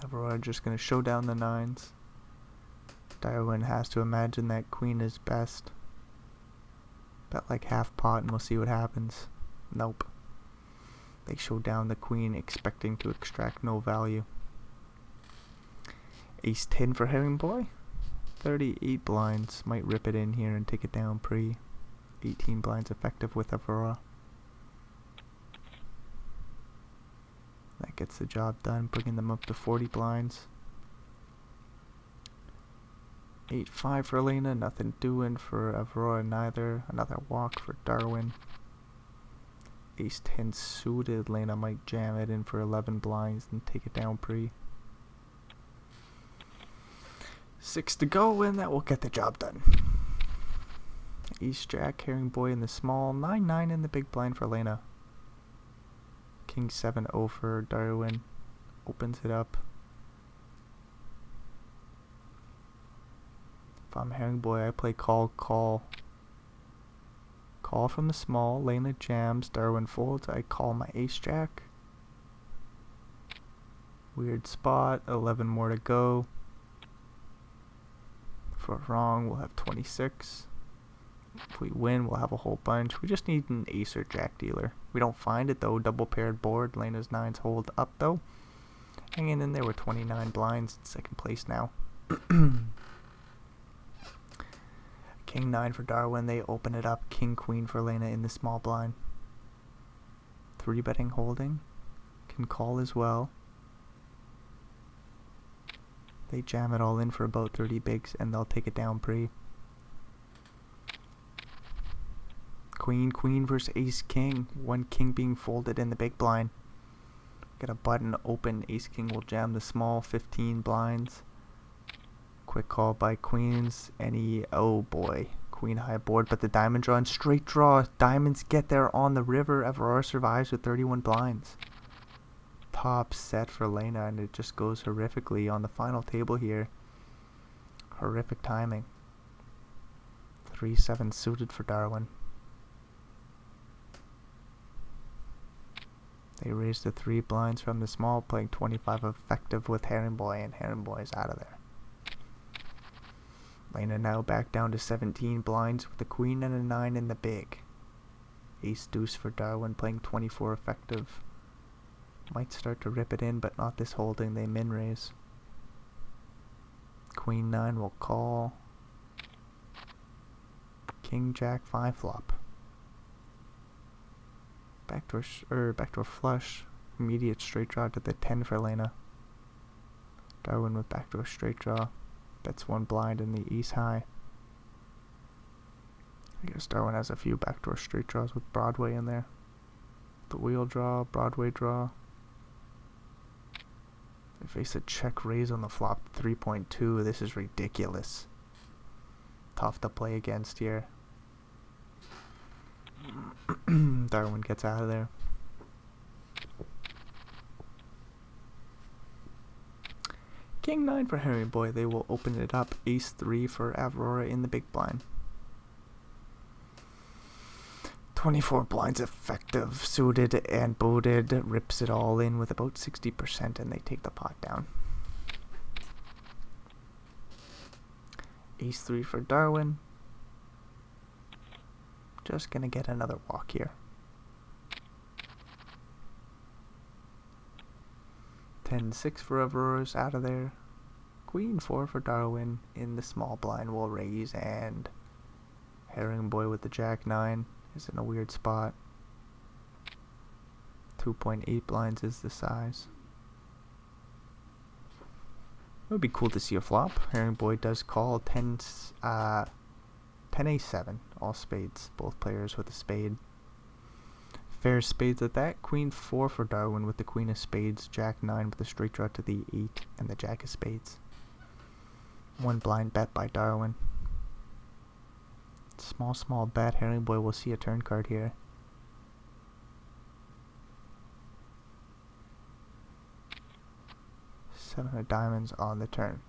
Aurora just going to show down the 9s. Darwin has to imagine that Queen is best. Bet like half pot and we'll see what happens. Nope. They show down the Queen expecting to extract no value. Ace 10 for Herring Boy. 38 blinds. Might rip it in here and take it down pre. 18 blinds effective with Aurora. That gets the job done, bringing them up to 40 blinds. 8-5 for Lena, nothing doing for Aurora neither. Another walk for Darwin. Ace 10 suited. Lena might jam it in for 11 blinds and take it down pre. 6 to go, and that will get the job done. Ace Jack, Herring Boy in the small, 9-9 in the big blind for Lena. King 7-0 for Darwin. Opens it up. If I'm Herring Boy, I play call. Call from the small. Lena jams. Darwin folds. I call my Ace Jack. Weird spot. 11 more to go. If we're wrong, we'll have 26. If we win, we'll have a whole bunch. We just need an ace or jack dealer. We don't find it though. Double paired board. Lena's 9s hold up though. Hanging in there with 29 blinds. Second place now. King 9 for Darwin. They open it up. King Queen for Lena in the small blind. 3 betting holding. Can call as well. They jam it all in for about 30 bigs and they'll take it down pre. Queen versus Ace King. 1 king being folded in the big blind. Got a button open. Ace King will jam the small. 15 blinds. Quick call by queens. Oh boy. Queen high board, but the diamond draw and straight draw. Diamonds get there on the river. Aurora survives with 31 blinds. Top set for Lena, and it just goes horrifically on the final table here. Horrific timing. 3-7 suited for Darwin. They raised the 3 blinds from the small, playing 25 effective with Herring Boy, and Herring Boy is out of there. Lena now back down to 17 blinds with a queen and a 9 in the big. Ace deuce for Darwin, playing 24 effective. Might start to rip it in, but not this holding. They min raise. Queen 9 will call. King Jack 5 flop. Backdoor flush. Immediate straight draw to the 10 for Lena. Darwin with backdoor straight draw. Bets 1 blind in the ace high. I guess Darwin has a few backdoor straight draws with Broadway in there. The wheel draw, Broadway draw. They face a check raise on the flop 3.2. This is ridiculous. Tough to play against here. Darwin gets out of there. King 9 for Herring Boy. They will open it up. Ace 3 for Aurora in the big blind. 24 blinds effective, suited and booted. Rips it all in with about 60% and they take the pot down. Ace 3 for Darwin. Just gonna get another walk here. 10-6 for Aurora's out of there. Queen 4 for Darwin in the small blind will raise, and Herring Boy with the Jack 9 is in a weird spot. 2.8 blinds is the size. It would be cool to see a flop. Herring Boy does call 10 a7, all spades, both players with a spade. Fair spades at that. Queen 4 for Darwin with the queen of spades. Jack 9 with the straight draw to the 8 and the jack of spades. 1 blind bet by Darwin. Small bet. Herring Boy will see a turn card here. Seven of diamonds on the turn.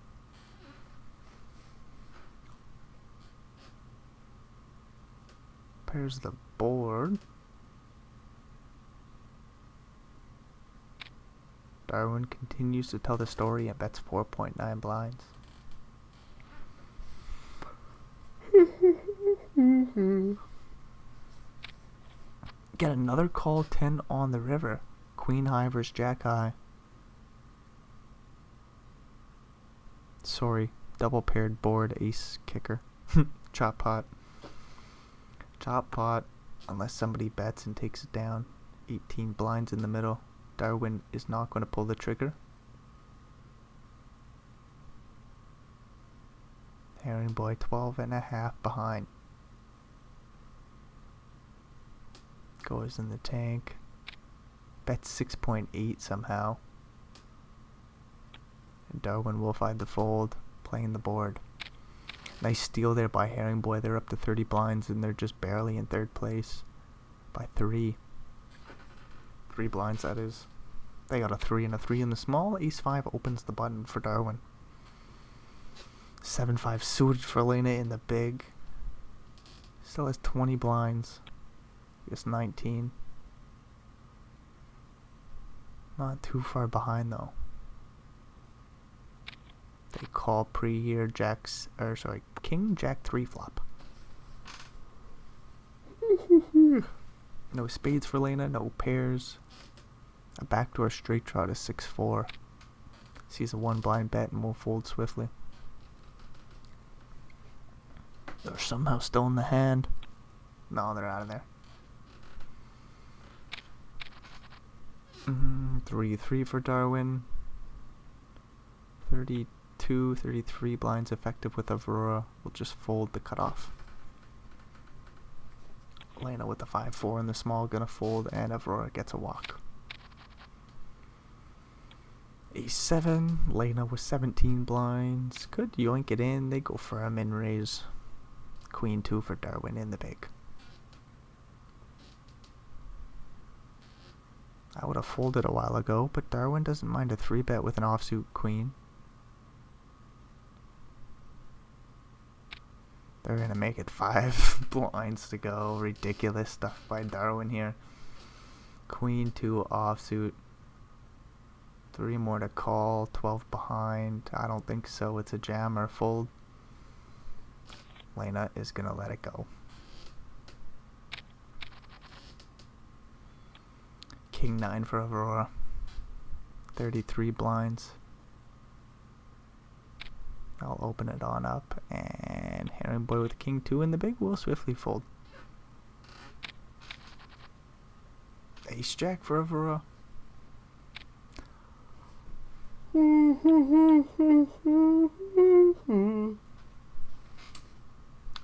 Pairs the board. Darwin continues to tell the story and bets 4.9 blinds. Get another call 10 on the river. Queen high versus jack high. Sorry, double paired board ace kicker. Chop pot. Chop pot unless somebody bets and takes it down. 18 blinds in the middle. Darwin is not going to pull the trigger. Herring Boy 12.5 behind. Goes in the tank. Bets 6.8 somehow. And Darwin will find the fold, playing the board. Nice steal there by Herring Boy. They're up to 30 blinds and they're just barely in third place by 3. 3 blinds, that is. They got a 3 and a 3 in the small. Ace 5 opens the button for Darwin. 7-5 suited for Lena in the big. Still has 20 blinds. Just 19. Not too far behind though. They call pre here. King Jack 3 flop. No spades for Lena. No pairs. A backdoor straight draw to 6-4. Sees a 1 blind bet and will fold swiftly. They're somehow still in the hand. No, they're out of there. 3-3 for Darwin. 32, 33 blinds effective with Aurora. We'll just fold the cutoff. Lena with the 5-4 in the small gonna fold, and Aurora gets a walk. Ace 7, Lena with 17 blinds. Could yoink it in. They go for a min raise. Queen 2 for Darwin in the big. I would have folded a while ago, but Darwin doesn't mind a 3-bet with an offsuit queen. They're gonna make it 5 blinds to go. Ridiculous stuff by Darwin here. Queen 2 offsuit. 3 more to call. 12 behind. I don't think so. It's a jam or fold. Lena is gonna let it go. King 9 for Aurora. 33 blinds. I'll open it on up, and Herring Boy with King 2 in the big will swiftly fold. Ace Jack for Aurora.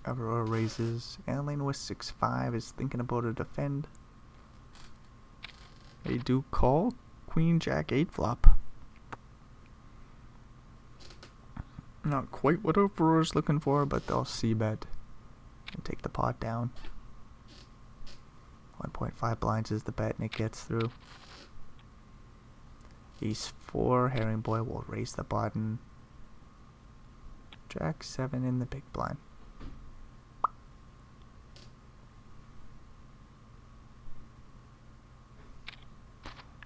Aurora raises, and Lena with 6-5 is thinking about a defend. They do call. Queen Jack 8 flop. Not quite what Aurora's looking for, but they'll c-bet and take the pot down. 1.5 blinds is the bet, and it gets through. Ace 4, Herring Boy will raise the button. Jack 7 in the big blind.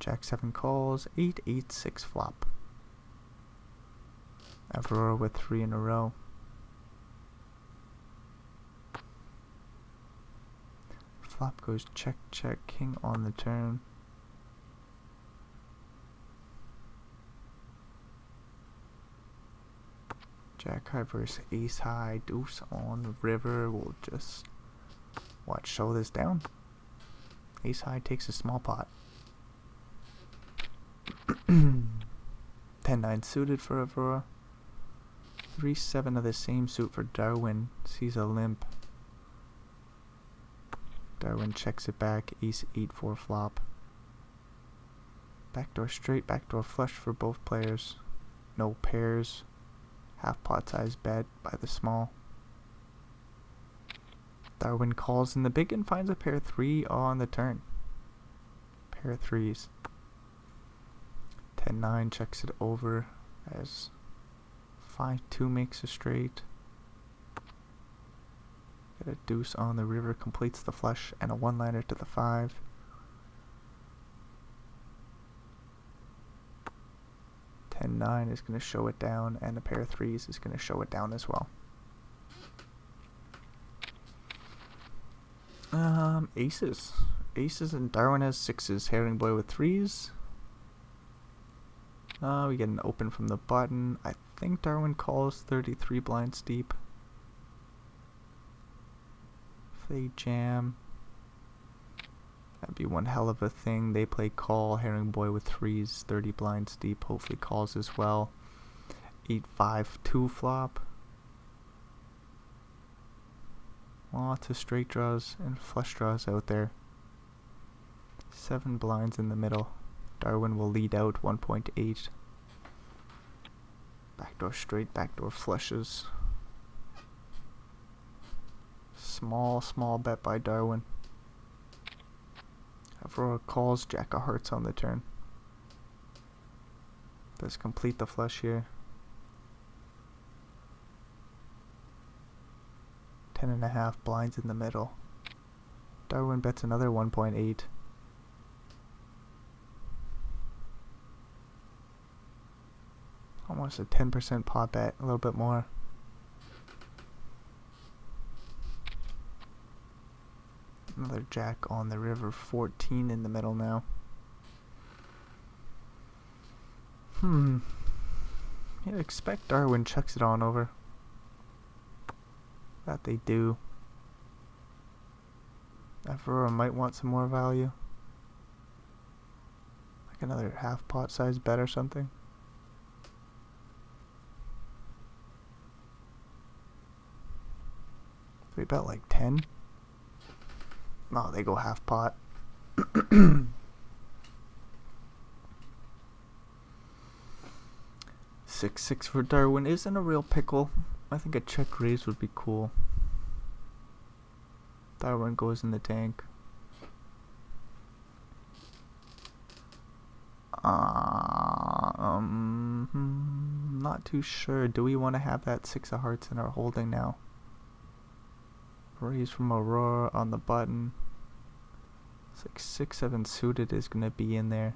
Jack 7 calls. 8-8-6 flop. Aurora with 3 in a row. Flop goes check, check, king on the turn. Jack high versus ace high, deuce on the river. We'll just show this down. Ace high takes a small pot. 10-9 suited for Aurora. 3-7 of the same suit for Darwin. Sees a limp. Darwin checks it back. Ace 8-4 flop. Backdoor straight, backdoor flush for both players. No pairs. Half pot size bet by the small. Darwin calls in the big and finds a pair 3 on the turn. Pair of 3s. 10-9 checks it over as 5-2 makes a straight. Get a deuce on the river, completes the flush, and a 1-liner to the 5. Ten-9 is going to show it down, and a pair of 3s is going to show it down as well. Aces. Aces, and Darwin has 6s. Herring Boy with 3s. We get an open from the button. I think Darwin calls 33 blinds deep. If they jam, that'd be one hell of a thing. They play call. Herring Boy with 3s, 30 blinds deep. Hopefully calls as well. 8-5-2 flop. Lots of straight draws and flush draws out there. 7 blinds in the middle. Darwin will lead out 1.8. Backdoor straight, backdoor flushes. Small bet by Darwin. Aurora calls Jack of Hearts on the turn. Let's complete the flush here. 10.5 blinds in the middle. Darwin bets another 1.8. Almost a 10% pot bet, a little bit more. Another jack on the river, 14 in the middle now. You'd expect Darwin chucks it on over. That they do. Aurora might want some more value. Like another half pot size bet or something. We bet like 10. No, they go half pot. 6-6 for Darwin isn't a real pickle. I think a check raise would be cool. Darwin goes in the tank. Not too sure. Do we want to have that 6 of hearts in our holding now? Raise from Aurora on the button. It's like 6-7 suited is going to be in there.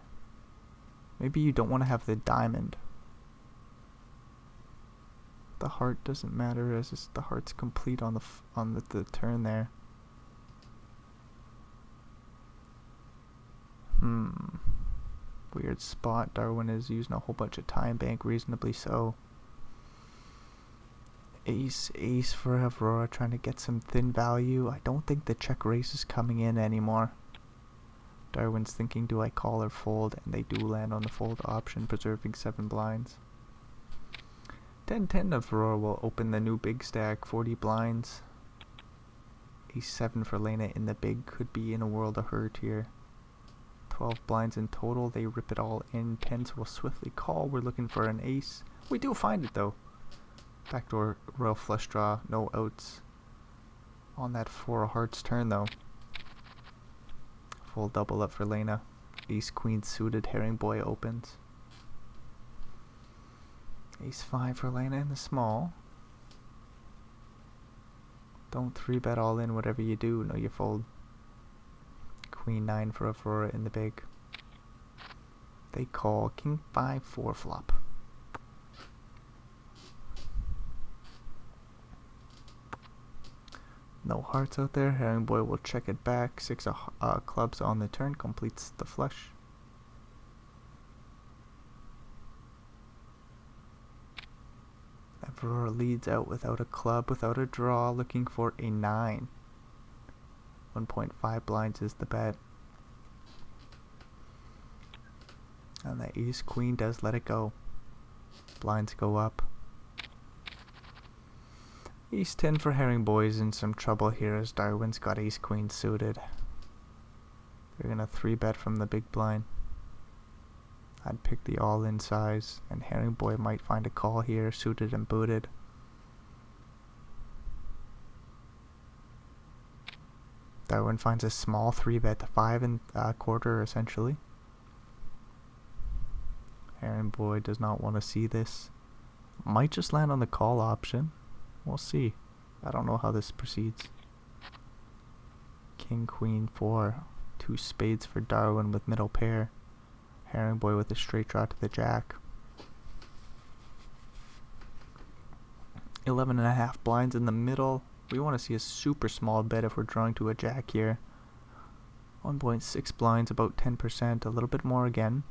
Maybe you don't want to have the diamond. The heart doesn't matter as the heart's complete on the turn there. Weird spot. Darwin is using a whole bunch of time bank, reasonably so. Ace for Aurora, trying to get some thin value. I don't think the check raise is coming in anymore. Darwin's thinking, do I call or fold? And they do land on the fold option, preserving 7 blinds. 10-10 Aurora will open the new big stack, 40 blinds. Ace-7 for Lena in the big, could be in a world of hurt here. 12 blinds in total, they rip it all in. 10s will swiftly call, we're looking for an ace. We do find it though. Backdoor royal flush draw, no outs. On that 4 of hearts turn though. Full double up for Lena. Ace-queen suited, Herring Boy opens. Ace-5 for Lena in the small. Don't 3-bet all in whatever you do. No, you fold. Queen-9 for Aurora in the big. They call. King-5-4 flop. No hearts out there. Herring Boy will check it back. 6 of clubs on the turn. Completes the flush. Aurora leads out without a club, without a draw, looking for a 9. 1.5 blinds is the bet. And the ace-queen does let it go. Blinds go up. Ace-10 for Herring Boy's in some trouble here as Darwin's got ace-queen suited. They're gonna 3-bet from the big blind. I'd pick the all-in size, and Herring Boy might find a call here, suited and booted. Darwin finds a small 3-bet to 5.25 essentially. Herring Boy does not want to see this. Might just land on the call option. We'll see. I don't know how this proceeds. King, Queen, 4. 2 spades for Darwin with middle pair. Herring Boy with a straight draw to the jack. 11.5 blinds in the middle. We want to see a super small bet if we're drawing to a jack here. 1.6 blinds, about 10%, a little bit more again.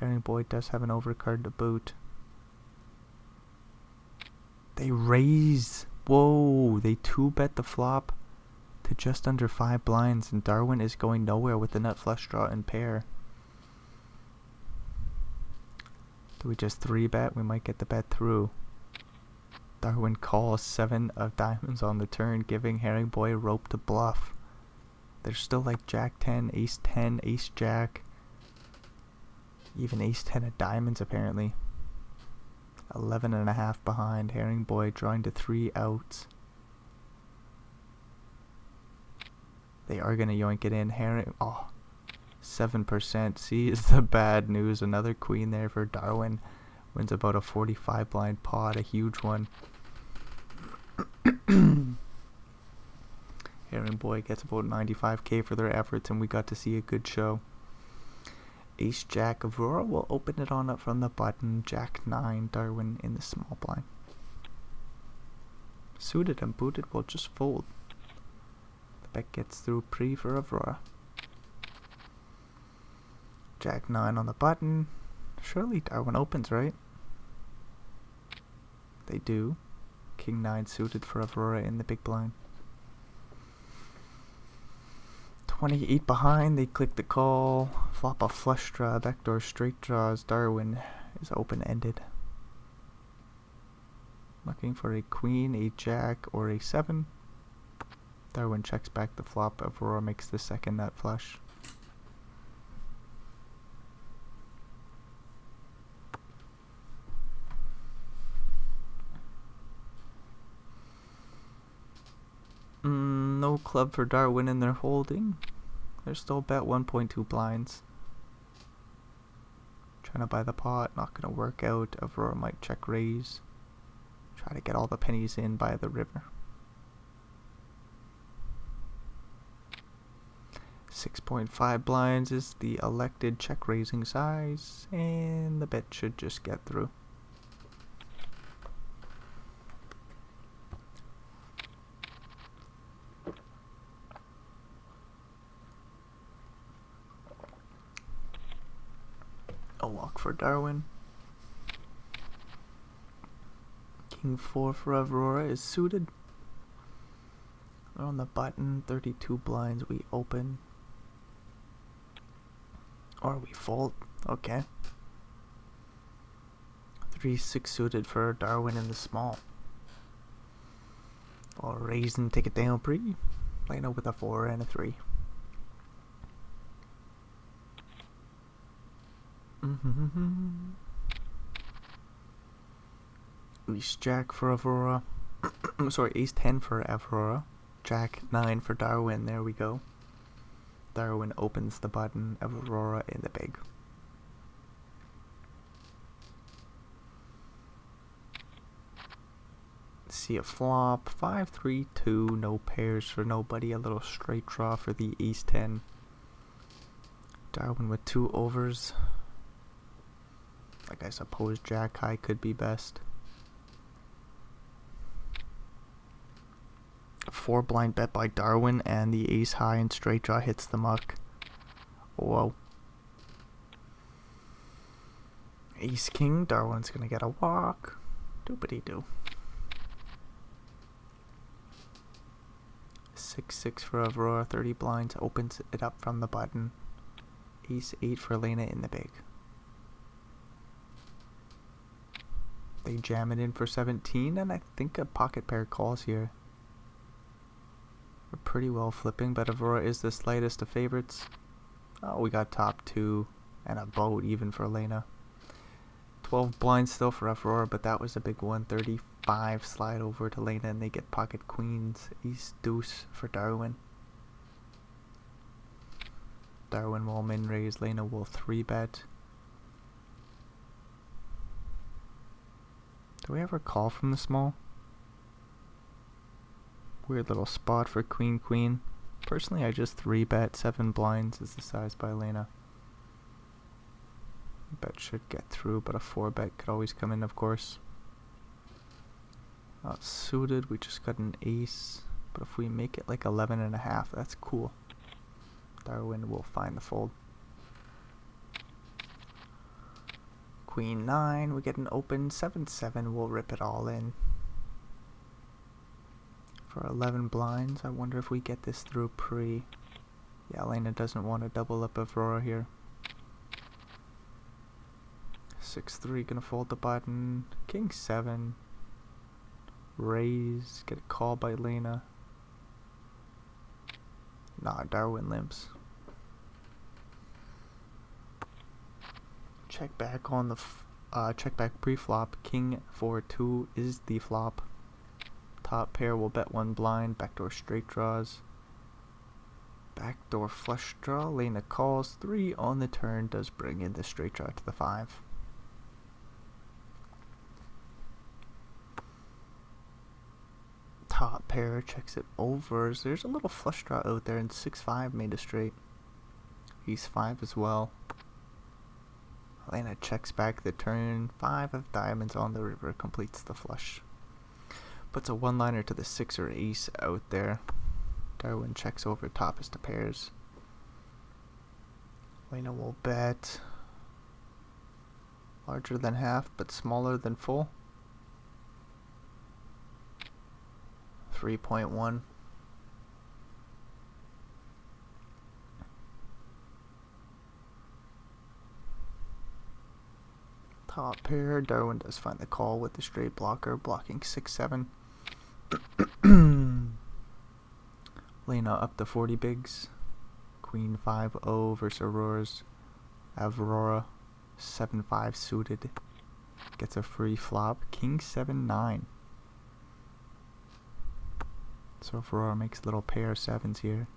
Herring Boy does have an overcard to boot. They raise. Whoa, they 2-bet the flop to just under 5 blinds, and Darwin is going nowhere with the nut flush draw and pair. Do we just 3-bet? We might get the bet through. Darwin calls 7 of diamonds on the turn, giving Herring Boy a rope to bluff. There's still like Jack 10, Ace 10, Ace Jack, even Ace 10 of diamonds apparently. 11.5 behind. Herring Boy drawing to 3 outs. They are gonna yoink it in. Herring. Oh, 7%. See, is the bad news. Another queen there for Darwin. Wins about a 45 blind pot, a huge one. Herring Boy gets about 95k for their efforts, and we got to see a good show. Ace Jack Aurora will open it on up from the button. Jack 9, Darwin in the small blind. Suited and booted will just fold. The bet gets through pre for Aurora. Jack 9 on the button. Surely Darwin opens, right? They do. King 9 suited for Aurora in the big blind. 28 behind, they click the call. Flop a flush draw, backdoor straight draws. Darwin is open-ended. Looking for a queen, a jack, or a 7. Darwin checks back the flop. Aurora makes the second nut flush. No club for Darwin and they're holding. They're still bet 1.2 blinds. Trying to buy the pot, not gonna work out. Aurora might check raise. Try to get all the pennies in by the river. 6.5 blinds is the elected check raising size, and the bet should just get through. A walk for Darwin. King 4 for Aurora is suited. They're on the button. 32 blinds. We open. Or we fold. Okay. 3-6 suited for Darwin in the small. Or raise and take it down pre. Lena with a 4 and a 3. Ace Jack for Aurora. Sorry, Ace 10 for Aurora. Jack 9 for Darwin. There we go. Darwin opens the button. Aurora in the big. See a flop. 5-3-2. No pairs for nobody. A little straight draw for the Ace 10. Darwin with 2 overs. Like I suppose Jack high could be best. 4 blind bet by Darwin, and the ace high and straight draw hits the muck. Whoa. Ace king, Darwin's gonna get a walk. Doopity-doo. 6-6 for Aurora, 30 blinds, opens it up from the button. Ace 8 for Lena in the big. They jam it in for 17, and I think a pocket pair calls here. We're pretty well flipping, but Aurora is the slightest of favorites. Oh, we got top 2 and a boat even for Lena. 12 blinds still for Aurora, but that was a big one. 35 slide over to Lena, and they get pocket queens. Ace deuce for Darwin. Darwin will min raise. Lena will 3-bet. Do we ever call from the small? Weird little spot for queen queen. Personally, I just 3-bet. 7 blinds is the size by Lena. Bet should get through, but a 4-bet could always come in, of course. Not suited, we just got an ace. But if we make it like 11.5, that's cool. Darwin will find the fold. Queen 9, we get an open. 7-7, we'll rip it all in. For 11 blinds, I wonder if we get this through pre. Yeah, Lena doesn't want to double up Aurora here. 6-3, gonna fold the button. King 7. Raise, get a call by Lena. Nah, Darwin limps. Check back on the check back pre-flop. King 4-2 is the flop. Top pair will bet 1 blind. Backdoor straight draws. Backdoor flush draw. Lena calls 3 on the turn. Does bring in the straight draw to the 5. Top pair checks it over. There's a little flush draw out there, and 6-5 made a straight. Ace 5 as well. Lena checks back the turn. 5 of diamonds on the river completes the flush. Puts a one-liner to the 6 or ace out there. Darwin checks over. Top is to pairs. Lena will bet larger than half but smaller than full. 3.1. Top pair. Darwin does find the call with the straight blocker, blocking 6-7. Lena up to 40 bigs. Queen 5-0 versus Aurora 7-5 suited. Gets a free flop. King 7-9. So Aurora makes little pair of 7s here.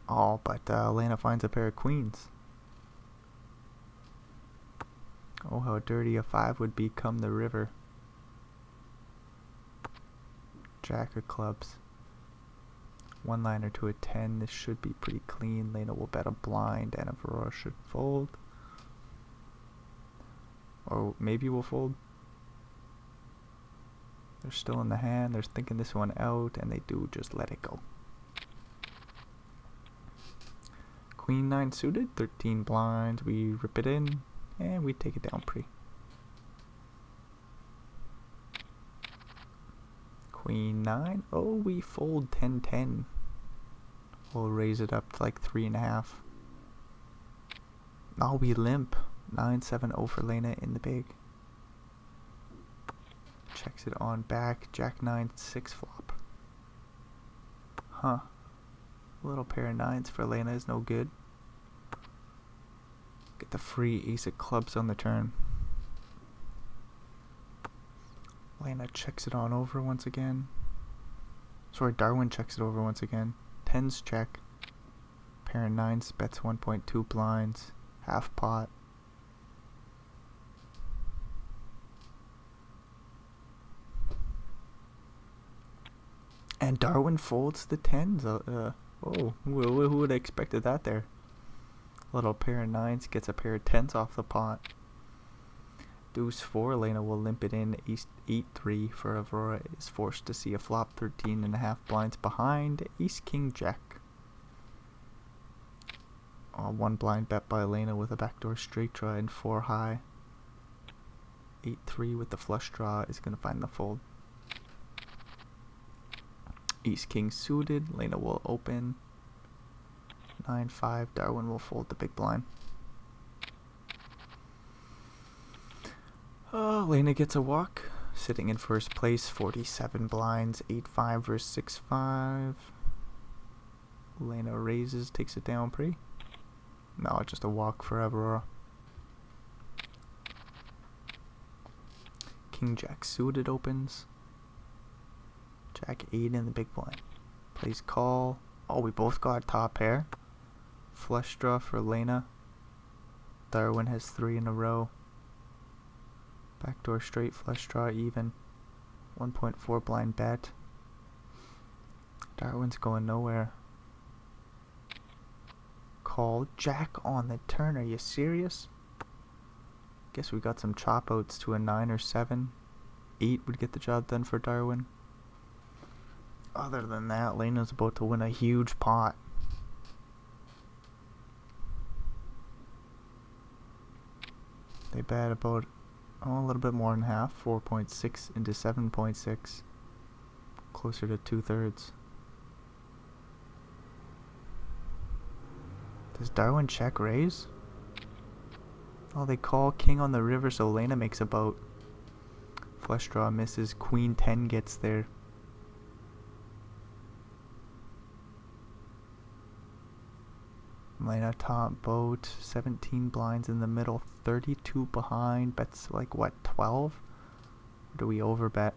Oh, but Lena finds a pair of queens. Oh, how dirty a 5 would become the river. Jack of clubs. One-liner to a 10. This should be pretty clean. Lena will bet a blind and Aurora should fold. Or maybe we'll fold. They're still in the hand. They're thinking this one out, and they do just let it go. Queen 9 suited. 13 blinds. We rip it in, and we take it down pre. Queen 9. Oh, we fold 10-10. We'll raise it up to like 3.5. Oh, we limp. 9-7-0 for Lena in the big. Checks it on back. Jack 9-6 flop. Huh. A little pair of 9s for Lena is no good. Get the free ace of clubs on the turn. Lena checks it on over once again. Sorry, Darwin checks it over once again. 10s check. Pair of 9s bets 1.2 blinds. Half pot. And Darwin folds the 10s. Oh, who would have expected that there? Little pair of 9s gets a pair of 10s off the pot. Deuce 4, Lena will limp it in. Ace 8-3 for Aurora is forced to see a flop 13.5 blinds behind. Ace King Jack. One blind bet by Lena with a backdoor straight draw and 4 high. 8-3 with the flush draw is going to find the fold. Ace King suited. Lena will open. 9-5. Darwin will fold the big blind. Lena gets a walk. Sitting in first place. 47 blinds. 8-5 versus 6-5. Lena raises. Takes it down pre. No, just a walk for Aurora. King Jack suited opens. Jack 8 in the big blind. Plays call. Oh, we both got top pair. Flush draw for Lena. Darwin has 3 in a row. Backdoor straight, flush draw even. 1.4 blind bet. Darwin's going nowhere. Call. Jack on the turn. Are you serious? Guess we got some chop outs to a 9 or 7. 8 would get the job done for Darwin. Other than that, Lena's about to win a huge pot. They bet about a little bit more than half. 4.6 into 7.6. Closer to 2/3. Does Darwin check raise? Oh, they call king on the river, so Lena makes a boat. Flush draw misses. Queen 10 gets there. Lena top boat. 17 blinds in the middle. 32 behind. Bets like what, 12? Or do we overbet?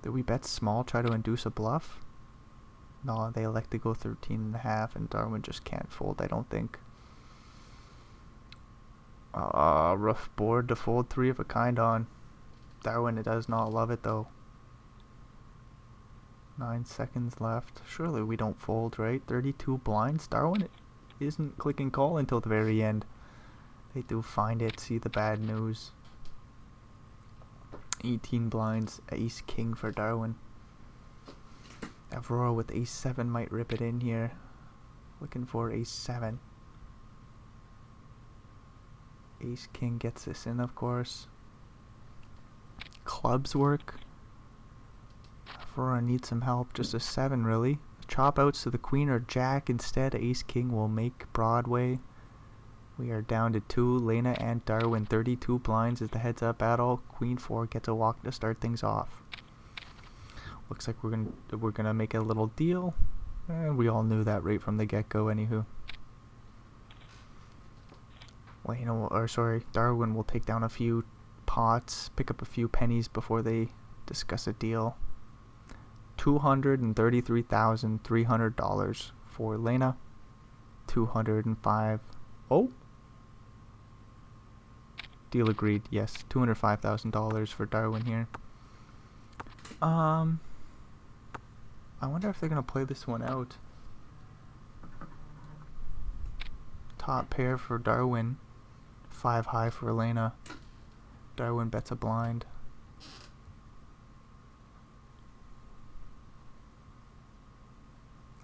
Do we bet small, try to induce a bluff? No, they elect to go 13.5, and Darwin just can't fold, I don't think. Rough board to fold 3 of a kind on. Darwin does not love it though. 9 seconds left. Surely we don't fold, right? 32 blinds. Darwin isn't clicking call until the very end. They do find it, see the bad news. 18 blinds. Ace king for Darwin. Aurora with ace 7 might rip it in here. Looking for ace 7. Ace king gets this in, of course. Clubs work. Aurora needs some help. Just a 7, really. Chop outs to the queen or jack instead. Ace king will make Broadway. We are down to 2. Lena and Darwin. 32 blinds is the heads up battle. Queen 4 gets a walk to start things off. Looks like we're gonna make a little deal. And we all knew that right from the get-go, anywho. Darwin will take down a few pots, pick up a few pennies before they discuss a deal. $233,300 for Lena. 205. Oh, deal agreed. Yes, $205,000 for Darwin here. I wonder if they're gonna play this one out. Top pair for Darwin. 5 high for Elena. Darwin bets a blind.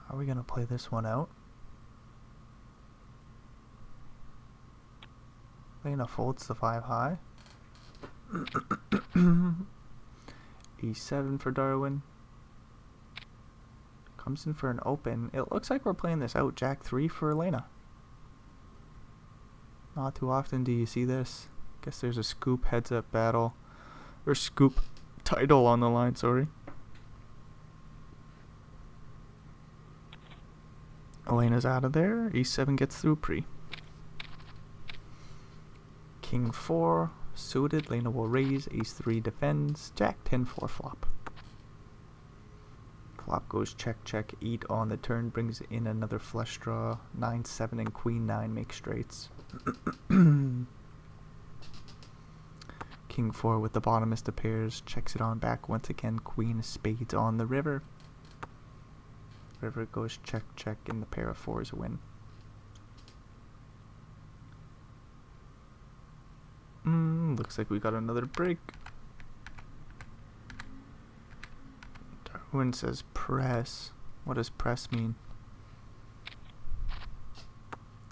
Are we gonna play this one out? Elena folds the 5 high. E7 for Darwin. Comes in for an open. It looks like we're playing this out. Jack 3 for Elena. Not too often do you see this. Guess there's a scoop heads up battle. Or scoop title on the line, sorry. Elena's out of there. E7 gets through pre. King 4 suited. Lena will raise. Ace 3 defends. Jack 10 4 flop. Flop goes check check. 8 on the turn brings in another flush draw. 9 7 and queen 9 make straights. King 4 with the bottomest of pairs checks it on back once again. Queen spades on the river. River goes check check and the pair of 4s win. Looks like we got another break. Darwin says press. What does press mean?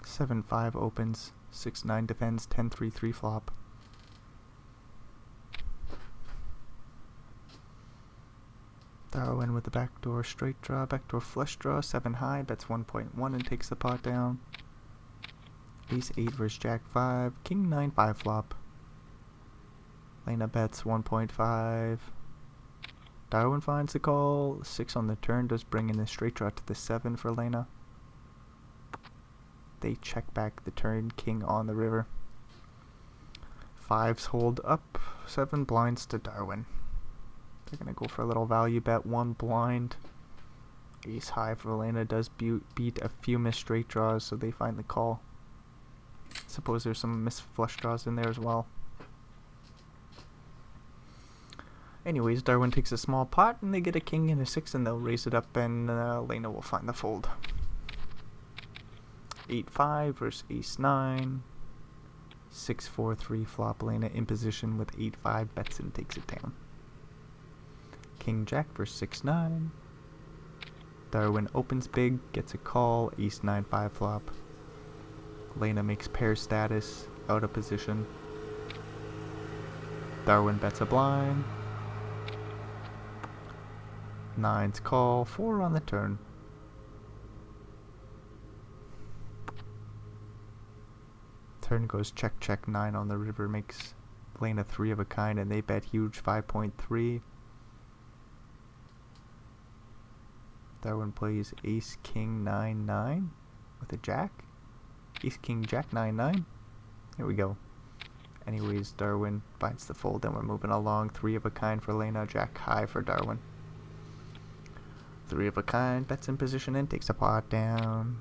7-5 opens. 6-9 defends. 10-3-3 flop. Darwin with the backdoor straight draw, backdoor flush draw, 7 high, bets 1.1 and takes the pot down. Ace 8 versus Jack 5, King 9 5 flop. Lena bets 1.5. Darwin finds the call. 6 on the turn does bring in the straight draw to the 7 for Lena. They check back the turn. King on the river. 5s hold up. 7 blinds to Darwin. They're gonna go for a little value bet. 1 blind. Ace high for Lena does beat a few missed straight draws, so they find the call. Suppose there's some missed flush draws in there as well. Anyways, Darwin takes a small pot and they get a king and a 6 and they'll raise it up and Lena will find the fold. 8-5 versus ace 9. 6-4-3 flop. Lena in position with 8-5 bets and takes it down. King Jack versus 6-9. Darwin opens big, gets a call. Ace 9-5 flop. Lena makes pair status, out of position. Darwin bets a blind. 9's call, 4 on the turn. Turn goes check check. 9 on the river makes Lena 3 of a kind and they bet huge 5.3. Darwin plays ace king 9-9 with a jack. Ace king jack 9-9. Here we go. Anyways, Darwin finds the fold and we're moving along. 3 of a kind for Lena, jack high for Darwin. Three of a kind, bets in position and takes a pot down.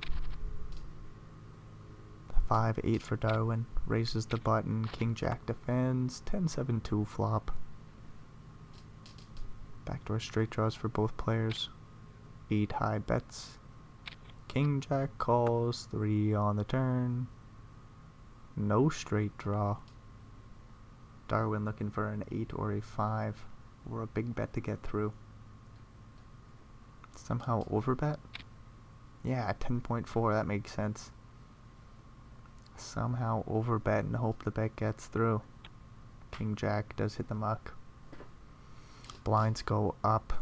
5-8 for Darwin, raises the button, King Jack defends, 10-7-2 flop. Backdoor straight draws for both players. 8 high bets. King Jack calls, 3 on the turn. No straight draw. Darwin looking for an 8 or a 5 or a big bet to get through. Somehow overbet? Yeah, 10.4, that makes sense. Somehow overbet and hope the bet gets through. King Jack does hit the muck. Blinds go up.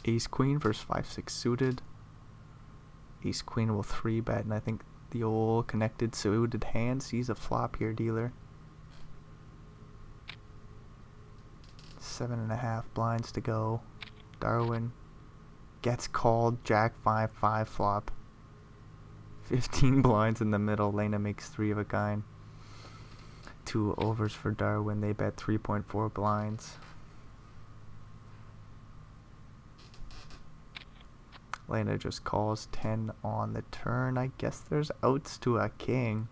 Ace Queen versus 5-6 suited. Ace Queen will 3-bet, and I think the old connected suited hand sees a flop here, dealer. 7.5 blinds to go. Darwin gets called. Jack 5-5 flop. 15 blinds in the middle. Lena makes 3 of a kind. 2 overs for Darwin. They bet 3.4 blinds. Lena just calls 10 on the turn. I guess there's outs to a king.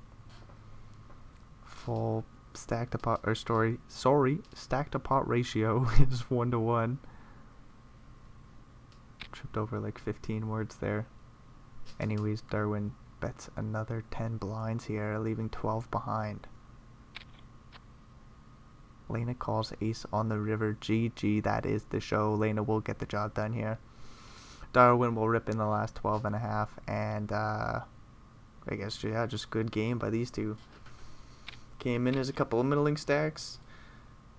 Full stack to pot, or stack to pot ratio is 1-to-1. Tripped over like 15 words there. Anyways, Darwin bets another 10 blinds here, leaving 12 behind. Lena calls ace on the river. GG, that is the show. Lena will get the job done here. Darwin will rip in the last 12.5, and I guess, yeah, just good game by these two. Came in as a couple of middling stacks.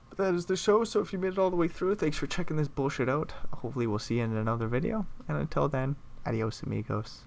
But that is the show, so if you made it all the way through, thanks for checking this bullshit out. Hopefully we'll see you in another video, and until then, adios amigos.